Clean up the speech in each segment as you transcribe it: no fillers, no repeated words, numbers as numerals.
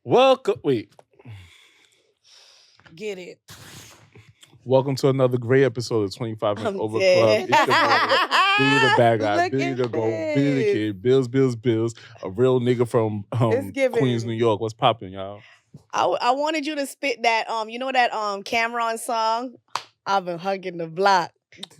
Welcome. Wait. Get it. Welcome to another great episode of 25 and I'm Over dead. Club. It's your boy, Billy the bad guy, Look Billy at the gold, Billy the this. kid, Bills, a real nigga from It's giving. Queens, New York. What's popping, y'all? I wanted you to spit that you know that Cameron song. I've been hugging the block.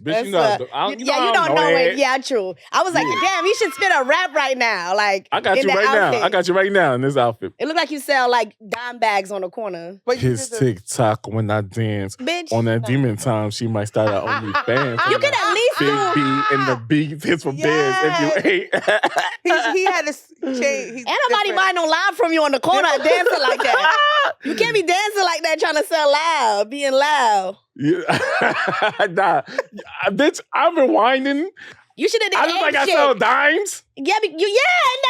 Bitch, you That's know, you don't know it. Yeah, true. I was like, Yeah. damn, he should spit a rap right now. Like I got in you that right outfit. now. I got you right now in this outfit. It looked like you sell like dime bags on the corner. But His TikTok when I dance. Bitch. On that demon time, she might start her OnlyFans. You could at least Big do. B and the beat hits for bears if you ain't. he had to change. Ain't nobody buying no loud from you on the corner dancing like that. You can't be dancing like that trying to sell loud, being loud. Yeah. Nah, bitch, I've been whining. You should have did I look like I shit. sell dimes. Yeah, in the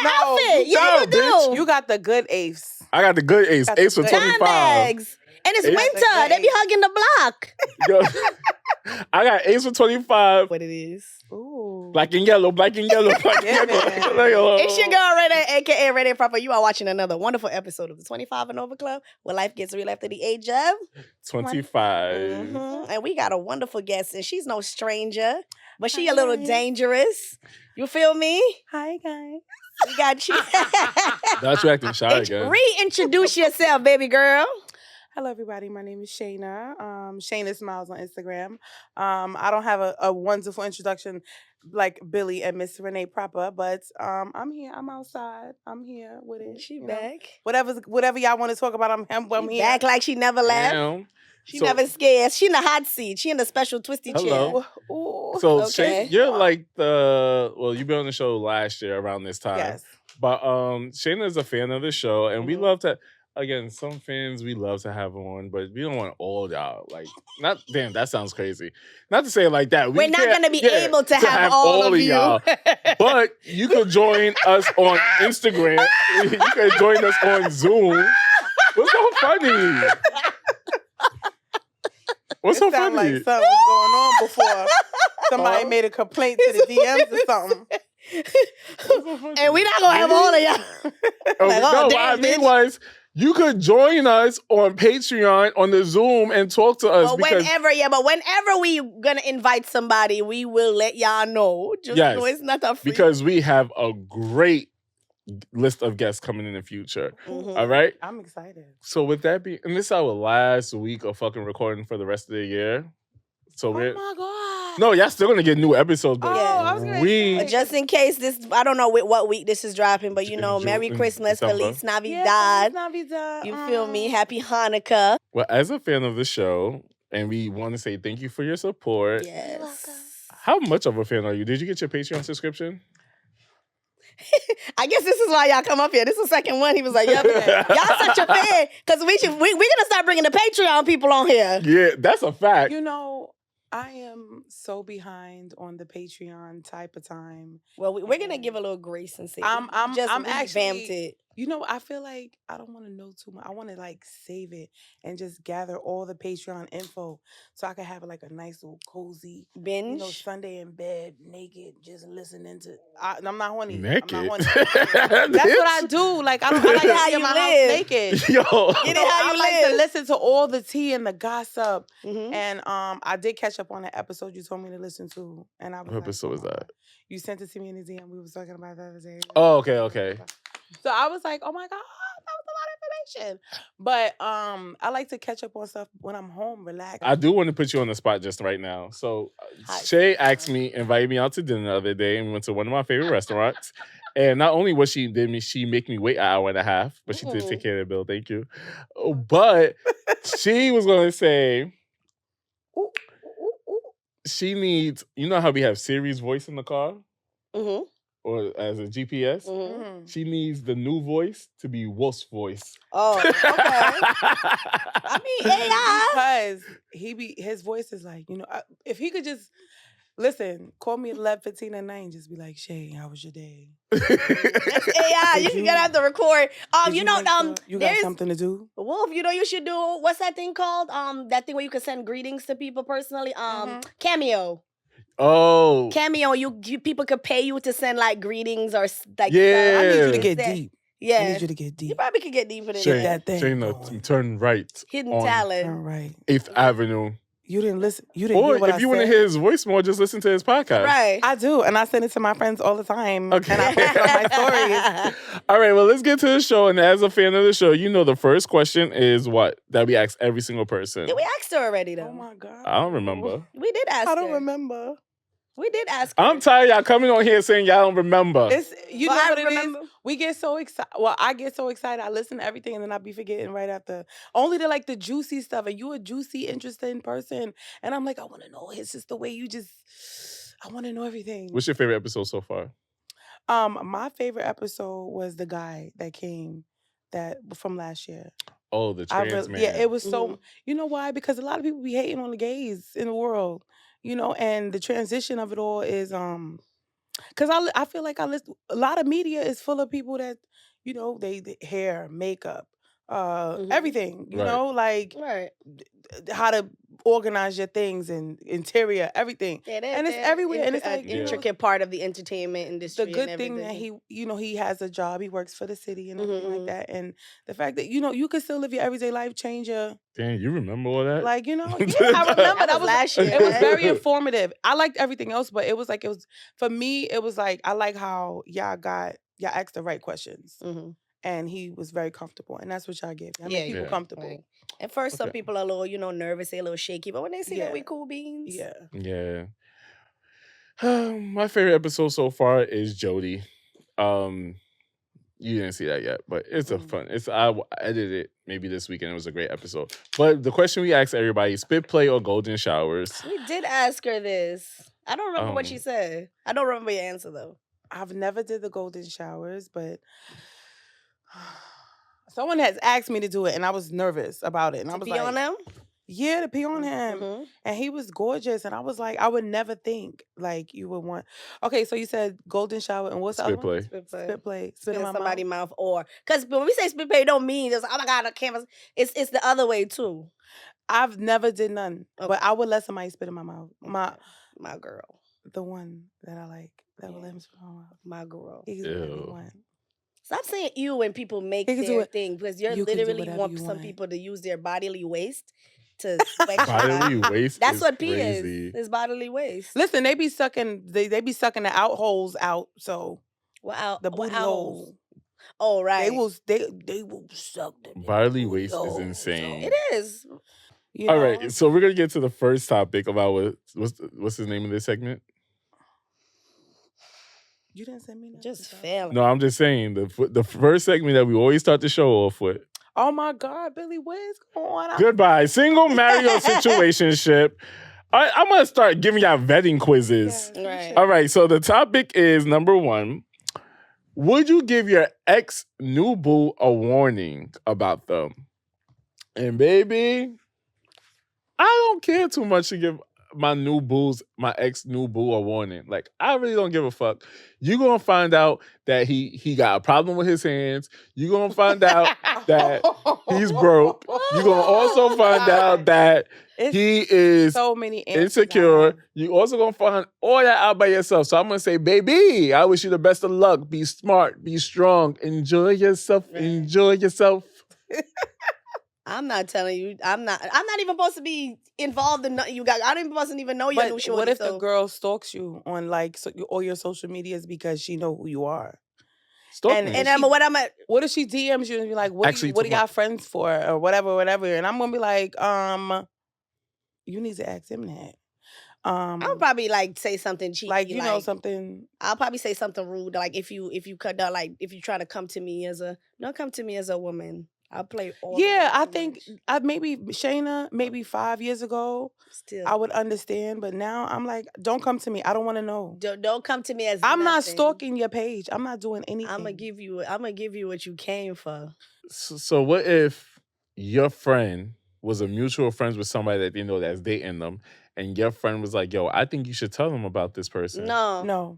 outfit. you Yeah, you don't, do. bitch. You got the good ace. I got the good ace. Got the Ace for good- 25. Dime bags. And it's Ace- winter. They be hugging the block. Yo, I got ace for 25. What it is. Ooh. Black and yellow, black and yellow, black Yeah, and man. yellow. It's your girl Renee, aka Renee Proper. You are watching another wonderful episode of the 25 and Over Club, where life gets real after the age of 25. And we got a wonderful guest, and she's no stranger, but she a little dangerous. You feel me? Hi, guys. We got you. That's you acting shy again. Reintroduce yourself, baby girl. Hello, everybody. My name is Shayna. Shayna Smiles on Instagram. I don't have a wonderful introduction like Billy and Miss Renee Proper, but I'm here. I'm outside. I'm here with it. She you know. back. Whatever y'all want to talk about, I'm She here. back like she never left. Damn. She So- never scared. She in the hot seat. She in the special twisty Hello. chair. Ooh. So, Okay. Shayna, you're like you've been on the show last year around this time. Yes. But Shayna is a fan of the show, and we Mhm. love to. Again, some fans we love to have on, but we don't want all y'all. Like, not damn, that sounds crazy. Not to say it like that. We're not can't- going to be yeah, able to have all of you. y'all. But you could join us on Instagram. You could join us on Zoom. What's so funny? What's so It sound funny? like something was going on before somebody Oh. made a complaint to the DMs or something. And we're not going to have all of y'all. Oh, Like, no, what damn, I mean bitch. was you could join us on Patreon on the Zoom and talk to us But because whenever we gonna invite somebody, we will let y'all know. Just Yes, know it's not a free. because we have a great list of guests coming in the future. Mhm. All right. I'm excited. So with that being, and this is our last week of fucking recording for the rest of the year. So we're Oh my God. no, y'all still gonna get new episodes, but Oh, I was gonna we say. Just in case this, I don't know what week this is dropping, but you know, June- Merry in Christmas, December. Feliz Yeah, Navidad. Navidad. You feel me? Happy Hanukkah. well, as a fan of the show, and we want to say thank you for your support. Yes. How much of a fan are you? Did you get your Patreon subscription? I guess this is why y'all come up here. This is the second one. He was like, "Yep, y'all such a fan." Because we're gonna start bringing the Patreon people on here. Yeah, that's a fact. You know, I am so behind on the Patreon type of time. Well, we're gonna give a little grace and say I'm revamped actually- it. You know, I feel like I don't want to know too much. I want to like save it and just gather all the Patreon info so I can have like a nice little cozy, Binge. you know, Sunday in bed, naked, just listening to. I'm not horny. Naked. I'm not horny. That's what I do. Like I like to How be in you my live. house naked. Yo. Get it So how I you like to live. listen to all the tea and the gossip. Mhm. And I did catch up on the episode you told me to listen to, and I was What like, episode was oh my that? God. You sent it to me in the DM. We was talking about the other day. Oh, okay. So I was like, oh my God, that was a lot of information. But I like to catch up on stuff when I'm home, relax. I do want to put you on the spot just right now. So Hi. Shay invited me out to dinner the other day, and we went to one of my favorite restaurants. And not only was she make me wait an hour and a half, but she did take care of the bill. Thank you. Oh, but she was gonna say Ooh, ooh, ooh. she needs. You know how we have Siri's voice in the car Mhm. or as a GPS. Mhm. Mhm. She needs the new voice to be Wolf's voice. Oh, okay. I mean, AI. Because his voice is like, you know, if he could just listen, call me at 11:15 at night and just be like, Shay, how was your day? That's AI. Did You you- gotta have to record. Did You know, make sure you got there's something to do? Wolf. You know, you should do what's that thing called? That thing where you can send greetings to people personally. Cameo. Oh, Cameo. You people could pay you to send like greetings or like. Yeah. I need you to Is get that- deep. Yeah. I need you to get deep. You probably could get deeper than Shane, that. that thing Shayna, going. turn right Hidden on talent. Turn right. 8th Avenue. You didn't listen. You didn't Or hear what I if you want to said. hear his voice more, just listen to his podcast. Right. I do, and I send it to my friends all the time. Okay. And I post it on my stories. All right, well, let's get to the show. And as a fan of the show, you know the first question is what? That we ask every single person. Yeah, we asked her already, though. Oh my God. I don't remember. We did ask her. I don't remember. We did ask her. I'm tired of y'all coming on here saying y'all don't remember. It's you But know I what it remember. is. We get so excited. Well, I get so excited. I listen to everything, and then I be forgetting right after. Only the juicy stuff. And you a juicy, interesting person, and I'm like, I want to know. It's just the way you just. I want to know everything. What's your favorite episode so far? My favorite episode was the guy that came from last year. Oh, the trans man. Yeah, it was so. Mhm. You know why? Because a lot of people be hating on the gays in the world. You know, and the transition of it all is because I feel like a lot of media is full of people that you know they hair, makeup, everything. You Right. know, like Right. how to organize your things and interior, everything. Yeah, And it's everywhere, and it's like, you know, intricate part of the entertainment industry. The good and thing that everything. he has a job, he works for the city and everything Mhm. like that, and the fact that you can still live your everyday life, change your Damn, you remember all that? like yeah, I remember That was last year. It was very informative. I liked everything else, but it was for me. It was like I like how y'all asked the right questions, Mhm. and he was very comfortable, and that's what y'all gave. I Yeah, make people yeah. comfortable. Right. At first, some Okay. people are a little, nervous, they're a little shaky, but when they see that Yeah. we cool beans, Yeah. Yeah. My favorite episode so far is Jody. You didn't see that yet, but it's a fun. I edited it maybe this weekend. It was a great episode. But the question we asked everybody: spit play or golden showers? we did ask her this. I don't remember what she said. I don't remember your answer though. I've never did the golden showers, but someone has asked me to do it, and I was nervous about it, and I To was be like, on them? yeah, to pee on him. Mhm. And he was gorgeous. And I was like, I would never think like you would want. Okay, so you said golden shower and what's the other Spit play. one? Spit play. Spit play. Spit Spit in in my somebody's mouth. mouth, or because when we say spit play, it don't mean just oh my god, I can't. It's the other way too. I've never did none, Okay. but I would let somebody spit in my mouth. My girl, The one that I like that would Yeah. let him spit in my mouth. my girl. He can do whatever he Ew. want. Stop saying you when people make He can do their it. thing because you're You can do literally whatever want you some want. people to use their bodily waste to sweat your Bodily body. waste. That's is what pee crazy. is. It's bodily waste. Listen, they be sucking. They be sucking the out holes out. So Wow. the booty hole. Oh right. They will suck the Bodily booty waste is hole. insane. It is. You All know? right, so we're gonna get to the first topic about what's the name of this segment? You didn't send me nothing. Just so- failing. No, I'm just saying the first segment that we always start the show off with. Oh my God, Billy, what's going on? Goodbye, single, married, or situationship. I'm gonna start giving y'all vetting quizzes. Yeah, you Right. should. All right, so the topic is number 1. Would you give your ex new boo a warning about them? And baby, I don't care too much to give my ex new boo a warning. Like, I really don't give a fuck. You're gonna find out that he got a problem with his hands. You're gonna find out that he's broke. You're gonna also find out that It's he is so many answers insecure. now. You also gonna find all that out by yourself. So I'm gonna say, baby, I wish you the best of luck. Be smart, be strong, enjoy yourself, Right. enjoy yourself. I'm not telling you. I'm not even supposed to be involved in nothing you got. I don't even know your new But shorty. what if the so- girl stalks you on like all your social medias because she know who you are? Stalk And- me. And I'm what I'm at. What if she DMs you and be like, "What Actually, are y'all tomorrow- friends for?" or whatever, and I'm gonna be like, you need to ask him that. I'll probably like say something cheeky, like you know something. I'll probably say something rude, like if you cut down, like if you try to come to me as a don't come to me as a woman. I'll play all. the Yeah, way I too think much. maybe Shayna, maybe 5 years ago, Still, I would understand, but now I'm like, don't come to me. I don't want to know. don't come to me as. I'm not nothing. stalking your page. I'm not doing anything. I'm gonna give you what you came for. So what if your friend was a mutual friends with somebody that they know that's dating them, and your friend was like, "Yo, I think you should tell them about this person." No, No.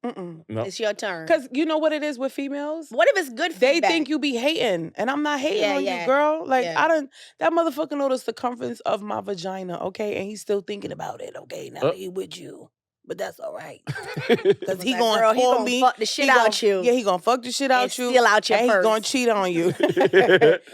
Mm-mm. No. it's your turn. Because you know what it is with females? What if it's good They feedback? think you be hating, and I'm not hating Yeah, on yeah. you, girl. Like Yeah. that motherfucker know the circumference of my vagina, okay, and he's still thinking about it, okay. Now he with you. but that's all right. Because he gonna girl, call he me. fuck the shit out you. Yeah, he gonna fuck the shit out you. Steal out your and purse. he gonna cheat on you.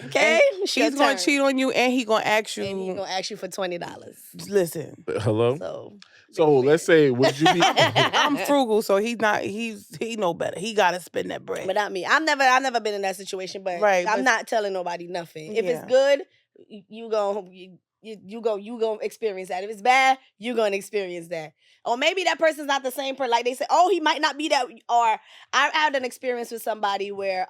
Okay? He's gonna cheat on you and he gonna ask you. And he gonna ask you for $20. Listen. Hello? So let's say, would you be... I'm frugal, so he know better. He gotta spend that bread. But not me. I've never been in that situation, but I'm not telling nobody nothing. If it's good, you go experience that. If it's bad, you gonna experience that. Or maybe that person's not the same person. Like they say, oh, he might not be that. Or I had an experience with somebody where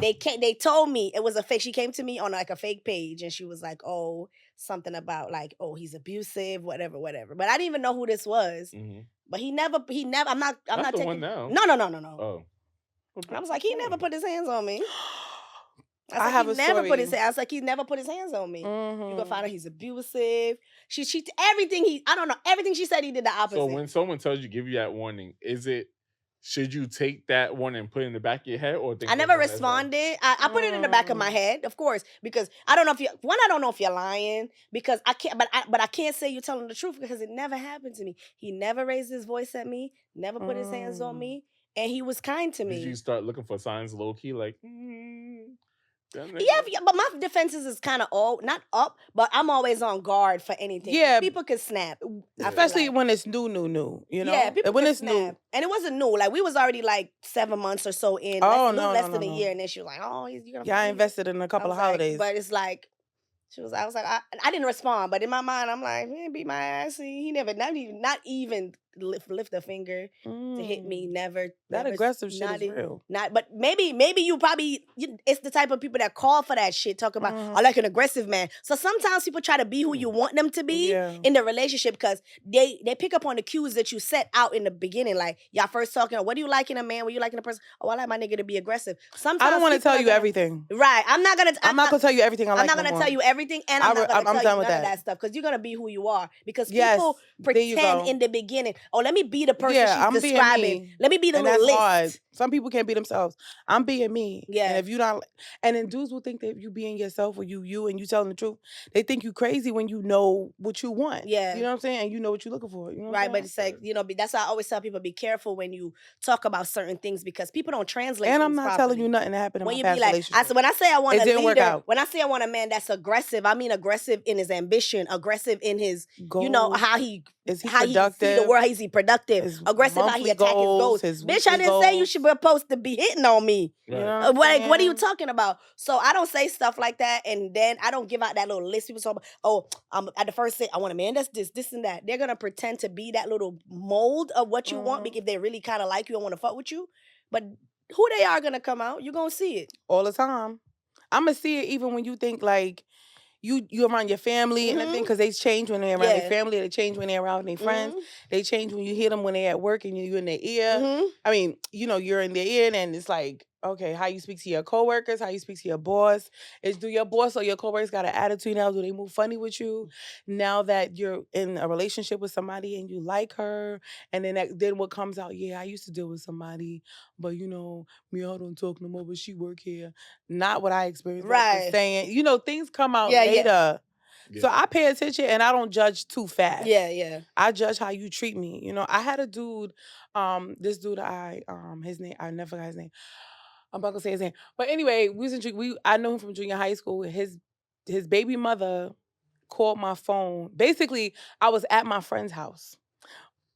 they told me it was a fake. She came to me on like a fake page and she was like, oh, something about like, oh, he's abusive, whatever. But I didn't even know who this was. Mm-hmm. But he never. I'm not taking one now. No. Oh. I was like, he never put his hands on me. I have a story. I was like, he never put his hands on me. Mm-hmm. You gonna find out he's abusive. She everything everything she said he did the opposite. So when someone tells you, give you that warning, should you take that warning and put it in the back of your head, or think I never responded. I put it in the back of my head, of course, because I don't know if you're lying, because I can't, but I can't say you're telling the truth because it never happened to me. He never raised his voice at me, never put his hands on me, and he was kind to me. Did you start looking for signs low key, like? Yeah, but my defenses is kind of not up, but I'm always on guard for anything. Yeah, people can snap, especially when it's new. You know, yeah, people when it's snap. new, and it wasn't new. Like we was already like 7 months or so in. Less than a year, and then she was like, "Oh, you're gonna." Yeah, I invested in a couple of holidays, but it's like. I was like, I didn't respond, but in my mind, I'm like, man, beat my ass. He never, not even lift a finger to hit me. Never. That aggressive shit is real. But maybe you probably, it's the type of people that call for that shit, talk about, I like an aggressive man. So sometimes people try to be who you want them to be in the relationship because they pick up on the cues that you set out in the beginning. Like, y'all first talking, what do you like in a man? What do you like in a person? Oh, I like my nigga to be aggressive. Sometimes I don't want to tell you everything. Right. I'm not going to tell you everything I like. I'm not going to tell you everything, and I'm not going to tell you none of that stuff because you're going to be who you are. Because people pretend in the beginning, oh, let me be the person she's describing. Let me be the little list. Hard. Some people can't be themselves. I'm being me. Yeah. And if you don't, and then dudes will think that you being yourself or you and you telling the truth. They think you crazy when you know what you want. Yeah. You know what I'm saying? And you know what you're looking for. You know right. But it's like, that's why I always tell people, be careful when you talk about certain things because people don't translate. And I'm not telling you nothing that happened in my past relationship. When I say I want a leader, when I say I want a man that's aggressive, I mean aggressive in his ambition, aggressive in his, goals. How he productive? He see the world, is he productive? Aggressive how he attack his goals. Bitch, I didn't say you should be supposed to be hitting on me. Right. You know what are you talking about? So I don't say stuff like that, and then I don't give out that little list. People talk about, at the first say, I want a man that's this and that. They're gonna pretend to be that little mold of what you want because they really kind of like you and want to fuck with you. But who they are gonna come out, you're gonna see it. All the time. I'm gonna see it even when you think like you around your family and everything, because they change when they're around their family. They change when they're around their friends. They change when you hear them when they're at work and you're in their ear. I mean, you're in their ear and it's like, okay, how you speak to your coworkers, how you speak to your boss. Do your boss or your coworkers got an attitude now? Do they move funny with you? Now that you're in a relationship with somebody and you like her, and then what comes out, yeah, I used to deal with somebody, but me, I don't talk no more, but she work here. Not what I experienced. Right. Saying, things come out later. Yeah. So I pay attention and I don't judge too fast. Yeah. I judge how you treat me. I had a dude, this dude his name, I never forgot his name. I'm not gonna say his name. But anyway, I know him from junior high school. His baby mother called my phone. Basically, I was at my friend's house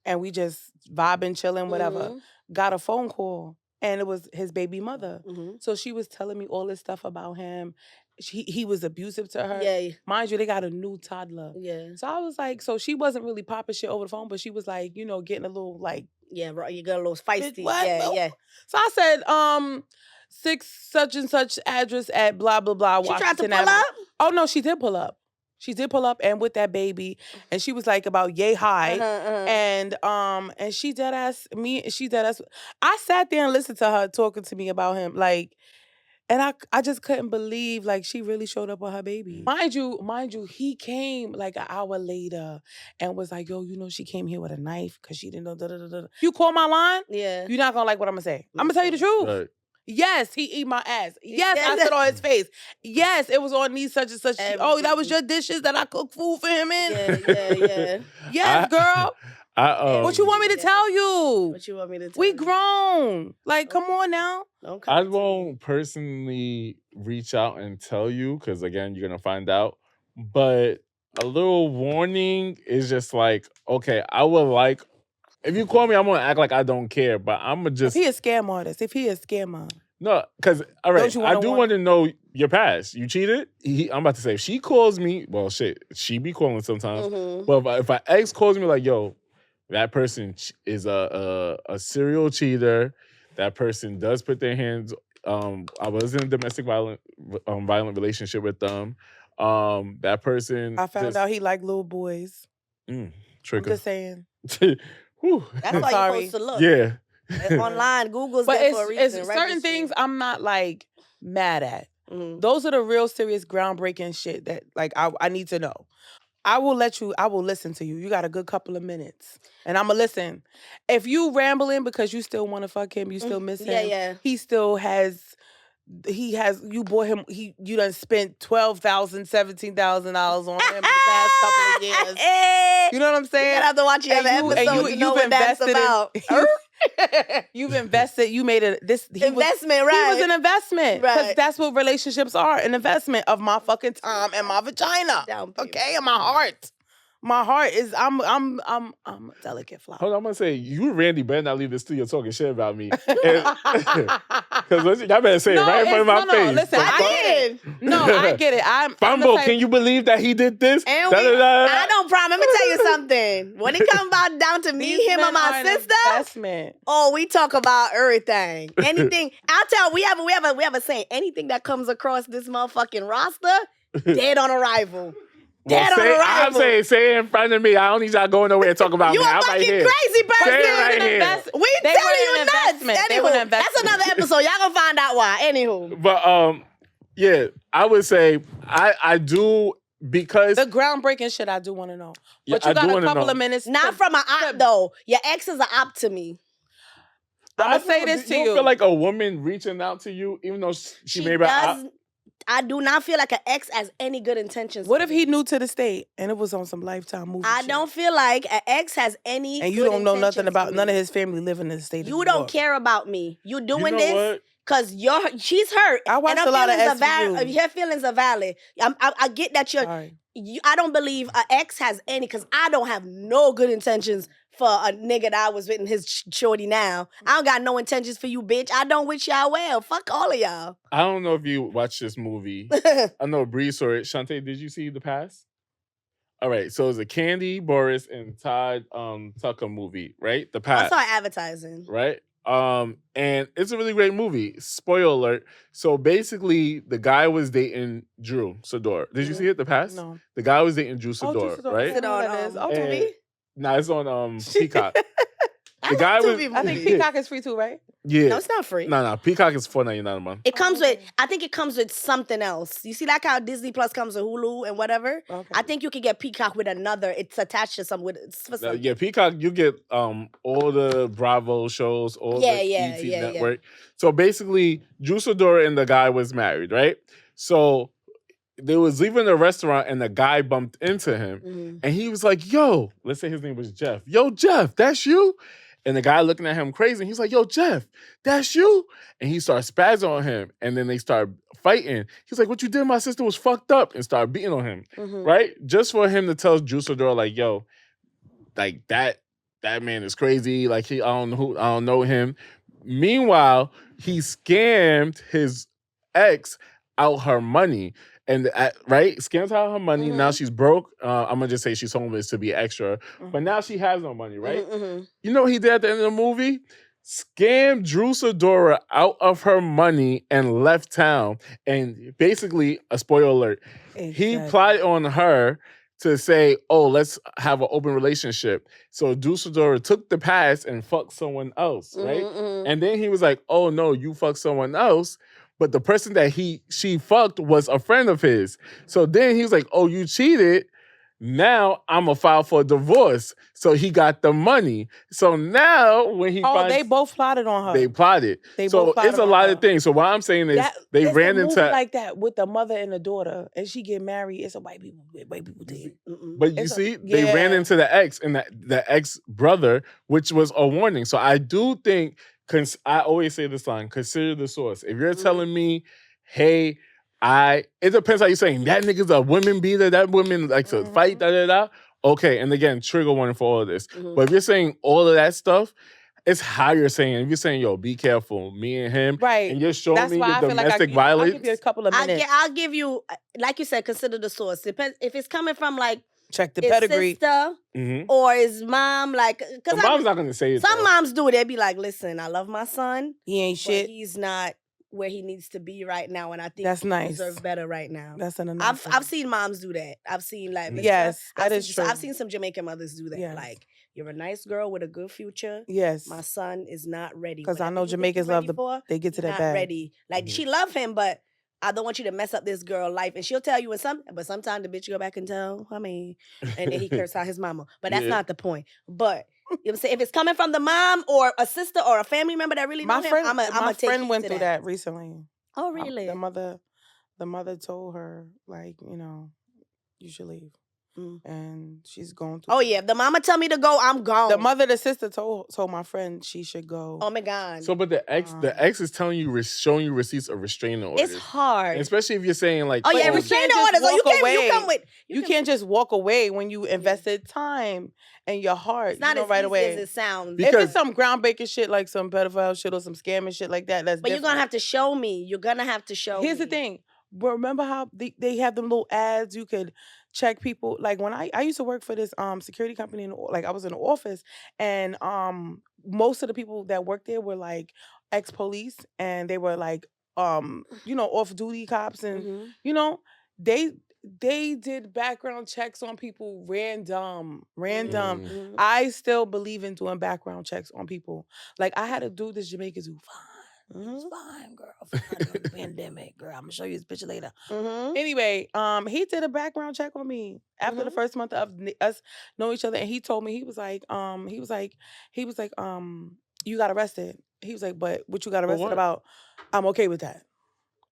and we just vibing, chilling, whatever. Got a phone call and it was his baby mother. So she was telling me all this stuff about him. He was abusive to her. Yeah. Mind you, they got a new toddler. Yeah. So I was like, so she wasn't really popping shit over the phone, but she was like, getting a little like. Yeah, you got a little feisty. What? Yeah. So I said, 6 such and such address at blah, blah, blah. She tried to pull up? Oh, no, she did pull up. She did pull up and with that baby. And she was like about yay high. And she dead ass me. She dead ass. I sat there and listened to her talking to me about him. Like, and I just couldn't believe, like, she really showed up with her baby. Mind you, he came like an hour later and was like, yo, she came here with a knife because she didn't know, da-da-da-da. You call my line? Yeah. You're not going to like what I'm going to say. I'm going to tell you the truth. Right. Yes, he eat my ass. Yes, I said on his face. Yes, it was on these such and such. Oh, that was your dishes that I cooked food for him in? Yeah. Yes, girl. What you want me to tell you? What you want me to tell We you? grown. Like, come on now. I won't personally reach out and tell you because, again, you're going to find out. But a little warning is just like, okay, I would like, if you call me, I'm going to act like I don't care, but I'm going to just. If he a scam artist, if he a scammer. No, because, all right, I do want to know your past. You cheated? I'm about to say, if she calls me, well, shit, she be calling sometimes. Mm-hmm. But if an ex calls me like, yo, that person is a serial cheater. That person does put their hands. I was in a domestic violent relationship with them. That person. I found out he liked little boys. Trigger. I'm just saying. That's why you're supposed to look. Yeah. Online, Google's but there for a reason. It's certain things I'm not like mad at. Mm-hmm. Those are the real serious groundbreaking shit that like I need to know. I will listen to you. You got a good couple of minutes. And I'm going to listen. If you rambling because you still want to fuck him, you still miss him. Yeah. He still has, you bought him, you done spent $12,000, $17,000 on him in the past couple of years. You know what I'm saying? You have to watch the other episode. You know what that's about. You've invested. You made investment, right? He was an investment, because that's what relationships are. An investment of my fucking time and my vagina. Okay, and my heart. My heart is I'm a delicate flower. Hold on, I'm gonna say you, Randy, better not leave this studio talking shit about me. Because y'all better say it right in front of my face. Listen, I get it. Bumbo, can you believe that he did this? And I don't promise. Let me tell you something. When it comes down to me, him, and my sister, investment. Oh, we talk about everything. Anything. I'll tell. We have a saying. Anything that comes across this motherfucking roster, dead on arrival. I'm saying, say it in front of me. I don't need y'all going nowhere and talk about me. You a fucking crazy person. Say it right here. We telling you nuts. Anywho, that's another episode. Y'all gonna find out why. Anywho. But yeah, I would say I do, because the groundbreaking shit I do want to know. But you got a couple of minutes. Not from an op though. Your ex is an op to me. I'm gonna say this to you. You feel like a woman reaching out to you, even though she may be an op? I do not feel like an ex has any good intentions. What if he new to the state and it was on some Lifetime movie I shit? don't feel like an ex has any and you don't know nothing about none of his family living in the state of New York. You don't care about me. You doing this because she's hurt. I watched a lot of SVU. Her feelings are valid. I get that I don't believe an ex has any, because I don't have no good intentions for a nigga that I was with and his shorty now. I don't got no intentions for you, bitch. I don't wish y'all well. Fuck all of y'all. I don't know if you watched this movie. I know Bree saw it. Shantae, did you see The Past? All right, so it's a Candy, Boris, and Todd Tucker movie, right? The Past. I saw advertising. Right? And it's a really great movie. Spoiler alert. So basically, the guy was dating Drew Sidor. Did you see it, The Past? No. The guy was dating Drew Sidor, right? Is it on TV? Nah, it's on Peacock. The guy was. I think Peacock is free too, right? Yeah. No, it's not free. No, Peacock is $4.99 a month. It comes with. I think it comes with something else. You see, like how Disney Plus comes with Hulu and whatever. Okay. I think you could get Peacock with another. It's attached to some. Yeah, Peacock. You get all the Bravo shows, all the ET network. Yeah. So basically, Drew Sidor and the guy was married, right? So they was leaving the restaurant and the guy bumped into him, and he was like, "Yo," let's say his name was Jeff. "Yo, Jeff, that's you?" And the guy looking at him crazy, and he's like, "Yo, Jeff, that's you?" And he started spazzing on him, and then they started fighting. He's like, "What you did, my sister was fucked up," and started beating on him, right? Just for him to tell Drew Sidor, like, "Yo, like that man is crazy. Like I don't know him." Meanwhile, he scammed his ex out her money. And scams out her money. Now she's broke. I'm gonna just say she's homeless to be extra. But now she has no money, right? You know what he did at the end of the movie? Scammed Drew Sidor out of her money and left town. And basically, a spoiler alert, he plotted on her to say, "Oh, let's have an open relationship." So Drew Sidor took the pass and fucked someone else, right? And then he was like, "Oh no, you fucked someone else." But the person that she fucked was a friend of his. So then he was like, "Oh, you cheated." Now I'm gonna file for a divorce. So he got the money. So now when he finds, they both plotted on her. They plotted. So it's a lot of things. So what I'm saying is they ran into like that with the mother and the daughter, and she get married. It's a white people thing. But you see, they ran into the ex and the ex brother, which was a warning. So I do think, I always say this line: consider the source. If you're telling me, hey, it depends how you're saying that nigga's a woman beater, that woman likes to fight, okay, and again, trigger warning for all of this. But if you're saying all of that stuff, it's how you're saying it. If you're saying, yo, be careful, me and him, right, and you're showing me the domestic violence. I'll give you a couple of minutes. I'll give you, like you said, consider the source. Depends if it's coming from like check the pedigree, sister or his mom. Like, because mom's not gonna say it. Some moms do. They be like, listen, I love my son. He ain't shit. But he's not where he needs to be right now, and I think that's nice. He deserves better right now. That's an I've seen moms do that. I've seen like yes, that is true. I've seen some Jamaican mothers do that. Yes. Like, you're a nice girl with a good future. Yes, my son is not ready. Because I know Jamaicans love they get to that bag. Ready. Like she love him, but I don't want you to mess up this girl's life. And she'll tell you but sometimes the bitch go back and tell, and then he curse out his mama. But that's not the point. But you know what I'm saying? If it's coming from the mom or a sister or a family member that really know him, I'm my friend went through that recently. Oh, really? The mother told her, like, you should leave. And she's going through. Oh, yeah. If the mama tell me to go, I'm gone. The sister told my friend she should go. Oh, my God. So, but the ex is telling you, showing you receipts of restraining orders. It's hard. And especially if you're saying like, oh, yeah, restraining orders. Oh, you can't just walk away when you invested time and your heart. It's not as right easy away. as it sounds. Because if it's some groundbreaking shit, like some pedophile shit or some scamming shit like that, that's But you're going to have to show me. You're going to have to show Here's the thing. Remember how they have them little ads you could check people? Like when I used to work for this security company, like I was in the office, and most of the people that worked there were like ex-police, and they were like off-duty cops, and they did background checks on people random. I still believe in doing background checks on people. Like I had a dude this Jamaicans who it's fine, girl. Fine during the pandemic, girl. I'm gonna show you his picture later. Anyway, he did a background check on me after the first month of us knowing each other, and he told me he was like, you got arrested. He was like, but what you got arrested about? I'm okay with that.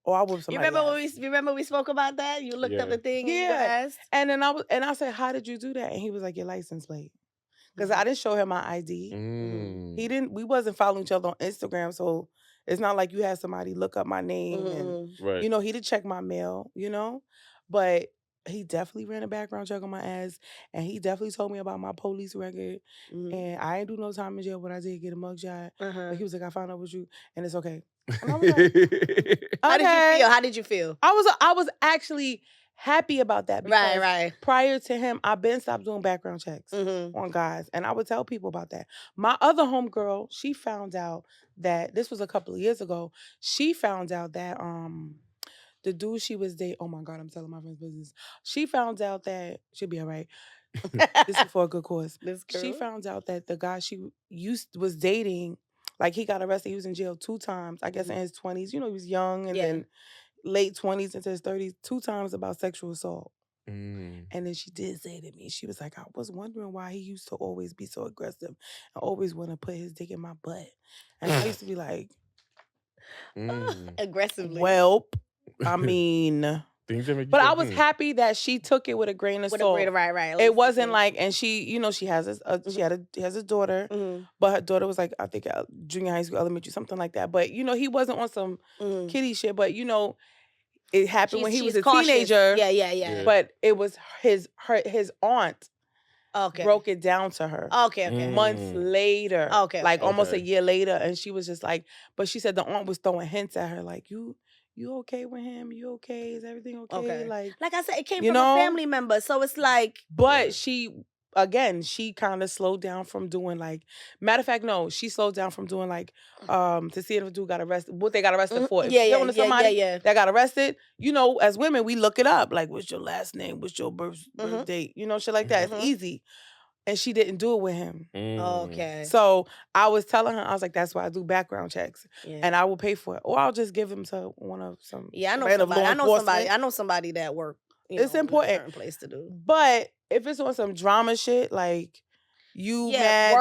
Or I whoop somebody. You remember we spoke about that? You looked up the thing. Yeah. And then I said, how did you do that? And he was like, your license plate. Because I didn't show him my ID. He didn't. We wasn't following each other on Instagram, so. It's not like you had somebody look up my name and, he did check my mail, but he definitely ran a background check on my ass, and he definitely told me about my police record, and I ain't do no time in jail, but I did get a mugshot. But he was like, I found out with you, and it's okay. And I was like, okay. How did you feel? I was actually happy about that because right. prior to him, I've been stopped doing background checks on guys, and I would tell people about that. My other homegirl, she found out that this was a couple of years ago. She found out that the dude she was dating. Oh my God, I'm telling my friend's business. She found out that she'll be all right. This is for a good cause. She found out that the guy she was dating, like he got arrested. He was in jail 2 times. I guess in his 20s. He was young, and then late 20s into his 30s, 2 times about sexual assault. And then she did say to me, she was like, I was wondering why he used to always be so aggressive and always want to put his dick in my butt. And I used to be like, aggressively. Well, I mean, but I was happy that she took it with a grain of salt. Right. It wasn't like, and she, she has a daughter, but her daughter was like, I think junior high school, elementary, something like that. But he wasn't on some kiddie shit. But it happened when he was a teenager. Yeah. But it was his aunt. Okay. Broke it down to her. Okay. Months later. Okay. Almost a year later, and she was just like, but she said the aunt was throwing hints at her, like, you okay with him? You okay? Is everything okay? Okay. Like I said, it came from a family member, so it's like. But she kind of slowed down from doing like. Matter of fact, no, she slowed down from doing like, to see if a dude got arrested. What they got arrested for? Somebody that got arrested. As women, we look it up. Like, what's your last name? What's your birth date? Shit like that. It's easy. And she didn't do it with him. Okay. So I was telling her, I was like, that's why I do background checks. Yeah. And I will pay for it. Or I'll just give them to one of some. Yeah, I know somebody that work. It's important. In a certain place to do. But if it's on some drama shit, like you mad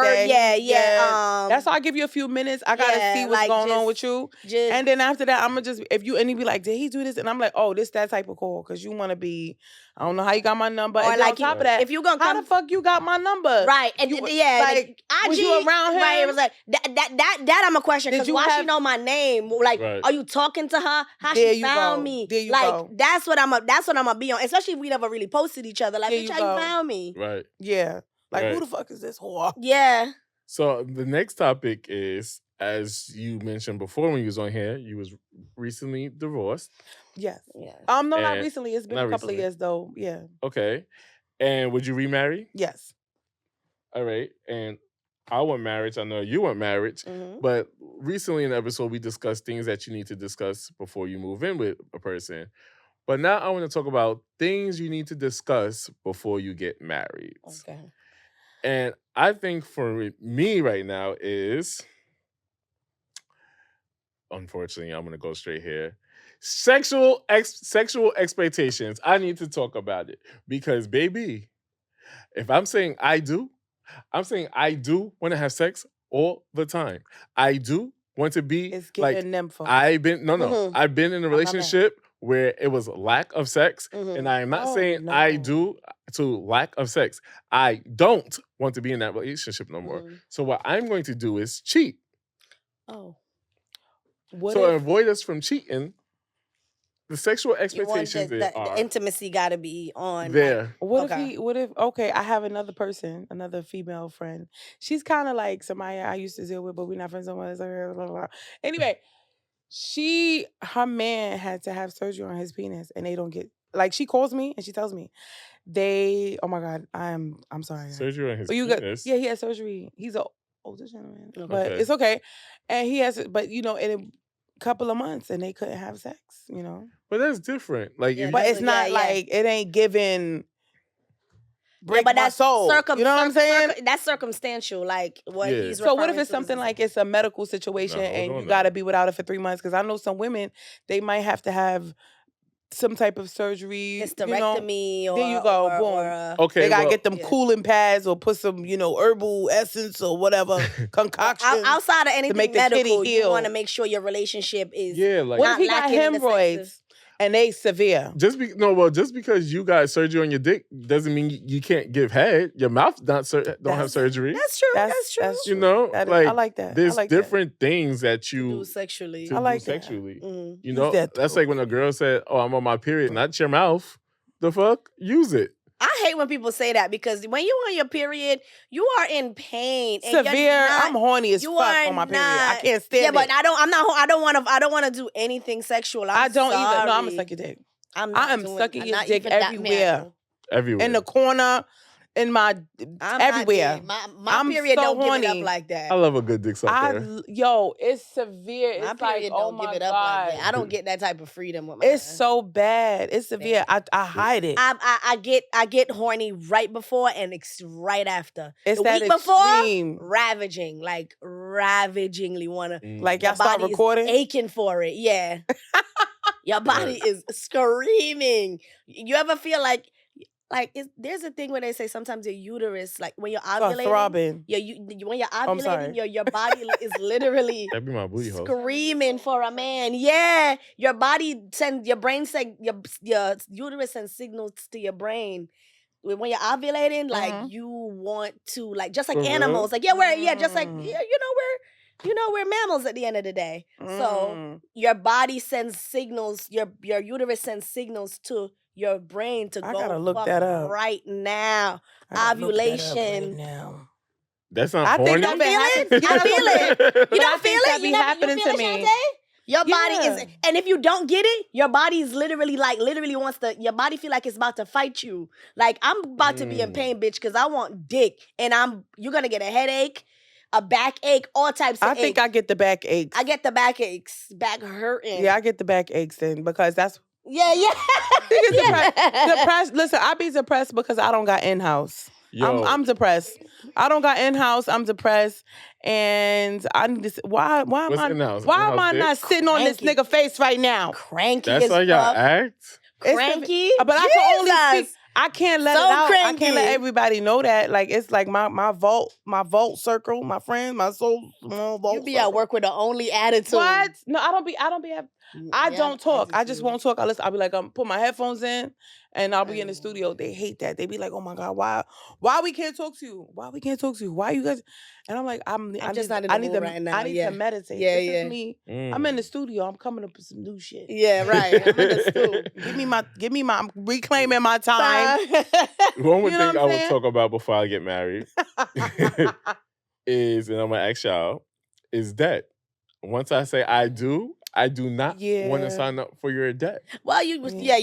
that's why I give you a few minutes. I gotta see what's going on with you. And then after that, I'm gonna just, if you, and you be like, did he do this? And I'm like, oh, this that type of call. Cause you wanna be, I don't know how you got my number. Or and like, on top of that, if you gonna how the fuck you got my number? Right. And you, like was you around him? Right. It was like, that I'm a question. Cause why she know my name? Like, are you talking to her? How she found me? There you like, go. That's what I'm gonna be on. Especially if we never really posted each other. Like, bitch, how you found me? Right. Yeah. Like, who the fuck is this whore? Yeah. So the next topic is, as you mentioned before when you was on here, you was recently divorced. Yes. No, not recently. It's been a couple of years though. Yeah. Okay. And would you remarry? Yes. All right. And I want marriage. I know you want marriage. Mm-hmm. But recently in the episode, we discussed things that you need to discuss before you move in with a person. But now I want to talk about things you need to discuss before you get married. Okay. And I think for me right now is, unfortunately, I'm going to go straight here. Sexual expectations. I need to talk about it. Because, baby, if I'm saying I do want to have sex all the time. I do want to be it's like, I've been in a relationship where it was lack of sex, and I am not saying I do to lack of sex. I don't want to be in that relationship no more. So what I'm going to do is cheat. Oh. To avoid us from cheating, the sexual expectations the intimacy got to be on there. Like, what if I have another person, another female friend. She's kind of like somebody I used to deal with, but we're not friends anymore. Anyway, her man had to have surgery on his penis, and they don't get, like, she calls me and she tells me oh my God, I'm sorry. Surgery on his penis? He had surgery. He's an older gentleman, but it's okay. And he has, but in a couple of months, and they couldn't have sex, But that's different. Like, but it's not like, it ain't given break my soul. You know what I'm saying? That's circumstantial, like what he's So what if it's something like it's a medical situation and you got to be without it for 3 months? Because I know some women, they might have to have some type of surgery. Hysterectomy or... There you go, boom. They got to get them cooling pads or put some, herbal essence or whatever, concoction. Outside of anything medical, you want to make sure your relationship is like... What if he got hemorrhoids? And they severe. Just because you got surgery on your dick doesn't mean you can't give head. Your mouth don't have surgery. That's true. That's true. You know, I like that. There's different things that you do sexually. I like sexually. Mm. You know, that's like when a girl said, "Oh, I'm on my period." Not your mouth. The fuck? Use it. I hate when people say that because when you're on your period, you are in pain. And severe. I'm horny as fuck on my period. I can't stand it. Yeah, but I don't want to do anything sexual. I don't either. No, I'm gonna suck your dick. I am sucking your dick everywhere. Everywhere. In the corner. In my everywhere. My period don't horny. Give it up like that. I love a good dick sucker. It's severe. It's my period don't give it up like that. I don't get that type of freedom with my It's so bad. It's severe. I hide it. I get horny right before and right after. It's the that week extreme. Before, ravaging, like ravagingly wanna. Like y'all start recording, aching for it. Yeah, your body is screaming. You ever feel like there's a thing where they say sometimes your uterus, like when you're ovulating, throbbing. When you're ovulating, your body is literally that'd be my booty hole. Screaming for a man. Yeah, your body sends, your brain sends, your uterus sends signals to your brain. When you're ovulating, like you want to, like just like animals, like just like we're mammals at the end of the day. So your body sends signals, your uterus sends signals to your brain to go. I gotta look that up right now. Ovulation. That's not horny. I feel it. You don't feel it. That be happening to me. Your body is, and if you don't get it, your body is literally wants to. Your body feel like it's about to fight you. Like I'm about to be in pain, bitch, because I want dick, and you're gonna get a headache, a backache, all types of. I think I get the backaches. I get the backaches, back hurting. Yeah, I get the backaches then because that's. Yeah. Depressed. Listen, I be depressed because I don't got in-house. I'm depressed. I don't got in-house. I'm depressed, and I need to. Why am I not sitting on this nigga face right now? Cranky. That's how y'all act. Cranky. But I can only speak. I can't let it out. Cranky. I can't let everybody know that. Like it's like my vault circle, my friends, my soul small vault. You be circle. At work with the only attitude. What? No, I don't be. I don't talk. I just won't talk. I'll be like, put my headphones in, and I'll be in the studio. They hate that. They be like, oh my God, why we can't talk to you? Why we can't talk to you? Why you guys? And I'm like, I need to meditate. Yeah, this is me. I'm in the studio. I'm coming up with some new shit. Yeah, right. I'm in the studio. Give me my reclaiming my time. One more thing I will talk about before I get married is, and I'm gonna ask y'all, is debt. Once I say I do not want to sign up for your debt. Well, you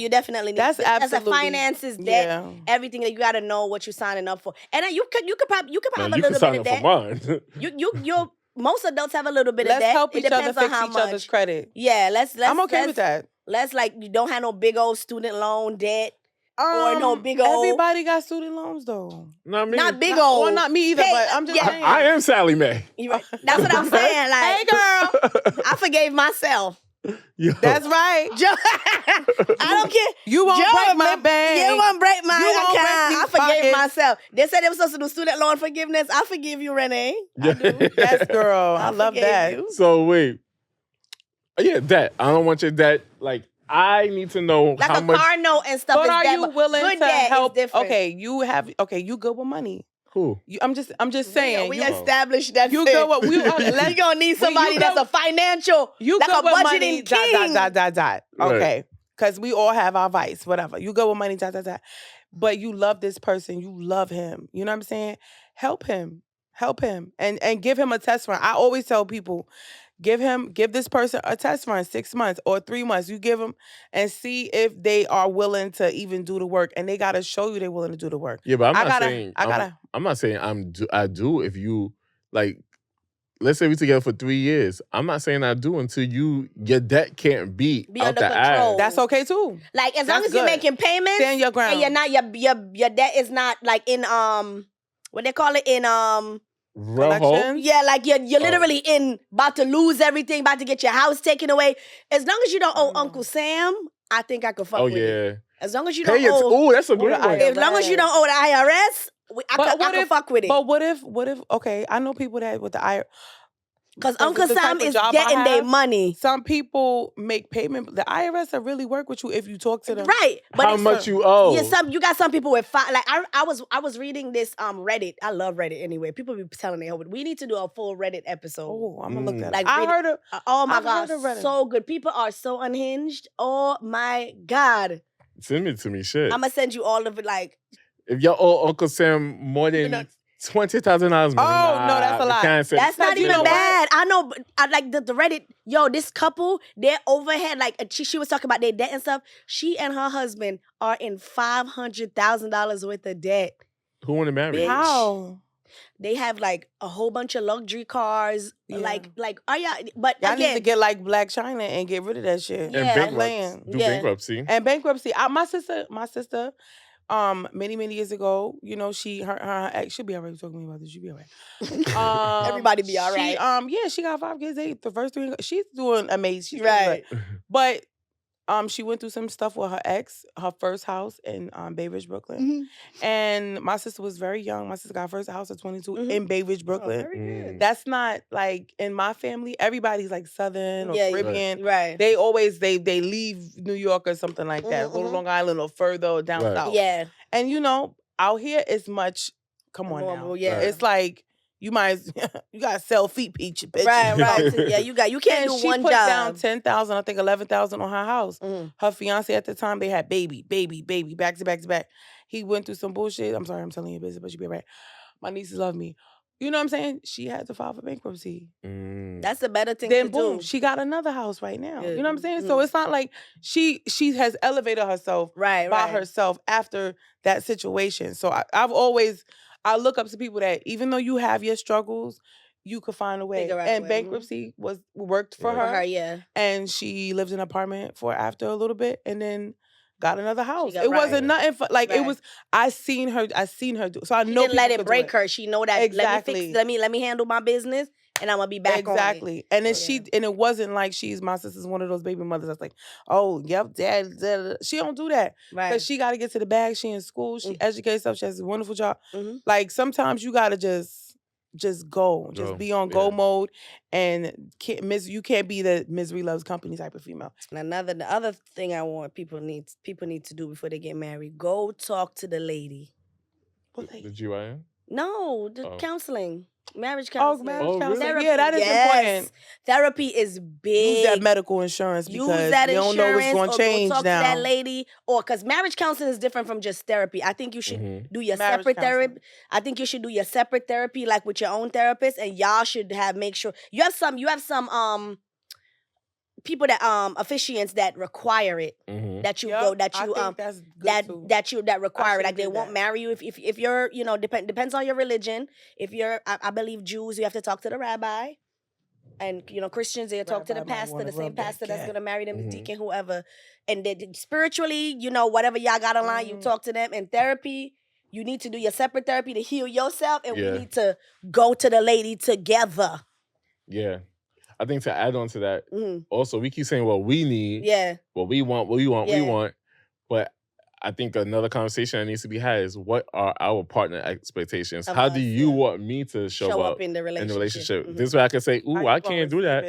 definitely need. That's absolutely. As a finances debt, everything that you got to know what you're signing up for, and then you could probably have a little bit of debt. Mine. you most adults have a little bit of debt. Let's help each other fix each other's credit. Yeah, let's. I'm okay with that. Let's you don't have no big old student loan debt. Or no big old. Everybody got student loans though. Not me. Not big old. Well, not me either. But I'm just saying. I am Sally Mae. Right. That's what I'm saying. Like, hey girl, I forgave myself. Yo. That's right. I don't care. You won't break my bank. You won't break my account. I forgave myself. They said they were supposed to do student loan forgiveness. I forgive you, Renee. I do. Yes, girl. I love that. You. So wait. Yeah, debt. I don't want your debt. Like, I need to know like how much. Like a car note and stuff. But are you willing to help? Okay, you good with money. Who? I'm just saying. We established that. You good with you gonna need somebody that's a financial. You like good a with money. king. Dot. Okay, because we all have our vice. Whatever. You good with money. Dot. But you love this person. You love him. You know what I'm saying? Help him, and give him a test run. I always tell people. Give this person a test run, 6 months or 3 months. You give them and see if they are willing to even do the work, and they gotta show you they're willing to do the work. Yeah, but I'm not saying I do if you like. Let's say we together for 3 years. I'm not saying I do until your debt can't be out under the control. ass. That's okay too. Like as long as you're making payments, stand your ground, and you're not your debt is not like in what they call it in Yeah, like you're literally about to lose everything, about to get your house taken away. As long as you don't owe Uncle Sam, I think I could fuck with it. As long as you don't owe. That's a great one. As long as you don't owe the IRS, I could fuck with it. But what if? Okay, I know people that with the IRS. Because Uncle Sam is getting their money. Some people make payment. The IRS will really work with you if you talk to them. Right. But how much you owe? Yeah, you got some people with like I was reading this Reddit. I love Reddit anyway. People be telling me, we need to do a full Reddit episode. Oh, I'm gonna look that. Like I heard of. Oh my God, so good. People are so unhinged. Oh my God. Send it to me, shit. I'm gonna send you all of it. Like if y'all owe Uncle Sam more than $20,000. No, that's a lot. That's not even bad. I know. I like the Reddit. Yo, this couple, their overhead, like she was talking about their debt and stuff. She and her husband are in $500,000 worth of debt. Who want to marry? How? They have like a whole bunch of luxury cars. Yeah. Like, oh yeah, but y'all need to get like Black China and get rid of that shit. And bankruptcy. And bankruptcy. My sister. Many years ago, you know, her ex should be alright. Talking to me about this, she'll be alright. Everybody be alright. She got 5 kids. The first 3, she's doing amazing. She's right. But she went through some stuff with her ex, her first house in Bay Ridge, Brooklyn. Mm-hmm. And my sister was very young. My sister got her first house at 22 in Bay Ridge, Brooklyn. Oh, very good. That's not like in my family. Everybody's like Southern or Caribbean. Right. They always they leave New York or something like that. Go to Long Island or further or down south. Yeah. And you know, out here it's much. Come on now. Yeah. It's like. You gotta sell feet, peach, bitch. Right. Yeah, you can't do one job. She put down $10,000, I think $11,000 on her house. Her fiance at the time, they had baby, back to back. He went through some bullshit. I'm sorry, I'm telling you business, but you be right. My nieces love me. You know what I'm saying? She had to file for bankruptcy. That's a better thing then to boom, do. she got another house right now. You know what I'm saying? So it's not like she has elevated herself by herself after that situation. So I look up to people that even though you have your struggles, you could find a way. And bankruptcy worked for her. And she lived in an apartment after a little bit, and then got another house. It wasn't nothing for it was. I seen her do. So I know she didn't let it break her. She know that. Exactly. Let me handle my business, and I'm gonna be back exactly. And then and it wasn't like my sister's one of those baby mothers that's like, oh, yep, dad. She don't do that. Because she got to get to the bag. She in school. She educates herself. She has a wonderful job. Like sometimes you got to just go. Just be on go mode. And you can't be the misery loves company type of female. And the other thing I want people need to do before they get married, go talk to the lady. The GYN? No, the counseling. Marriage counseling. Marriage counseling. Therapy. Yeah, that is important. Therapy is big. Use that medical insurance because you don't know what's going to change now. Go talk to that lady. Or because marriage counseling is different from just therapy. I think you should do your separate therapy. I think you should do your separate therapy, like with your own therapist, and y'all should make sure you have some people that officiants that require it, that you go, that you that require it. Like they won't marry you if you're depends on your religion. If you're I believe Jews, you have to talk to the rabbi, and Christians they talk to the pastor, the same pastor that's gonna marry them, the deacon, whoever. And spiritually, whatever y'all got online, you talk to them. In therapy, you need to do your separate therapy to heal yourself, and we need to go to the lady together. Yeah. I think to add on to that, also, we keep saying what we need, what we want, but I think another conversation that needs to be had is what are our partner expectations? How do you want me to show up in the relationship? This way I can say, ooh, I can't do that.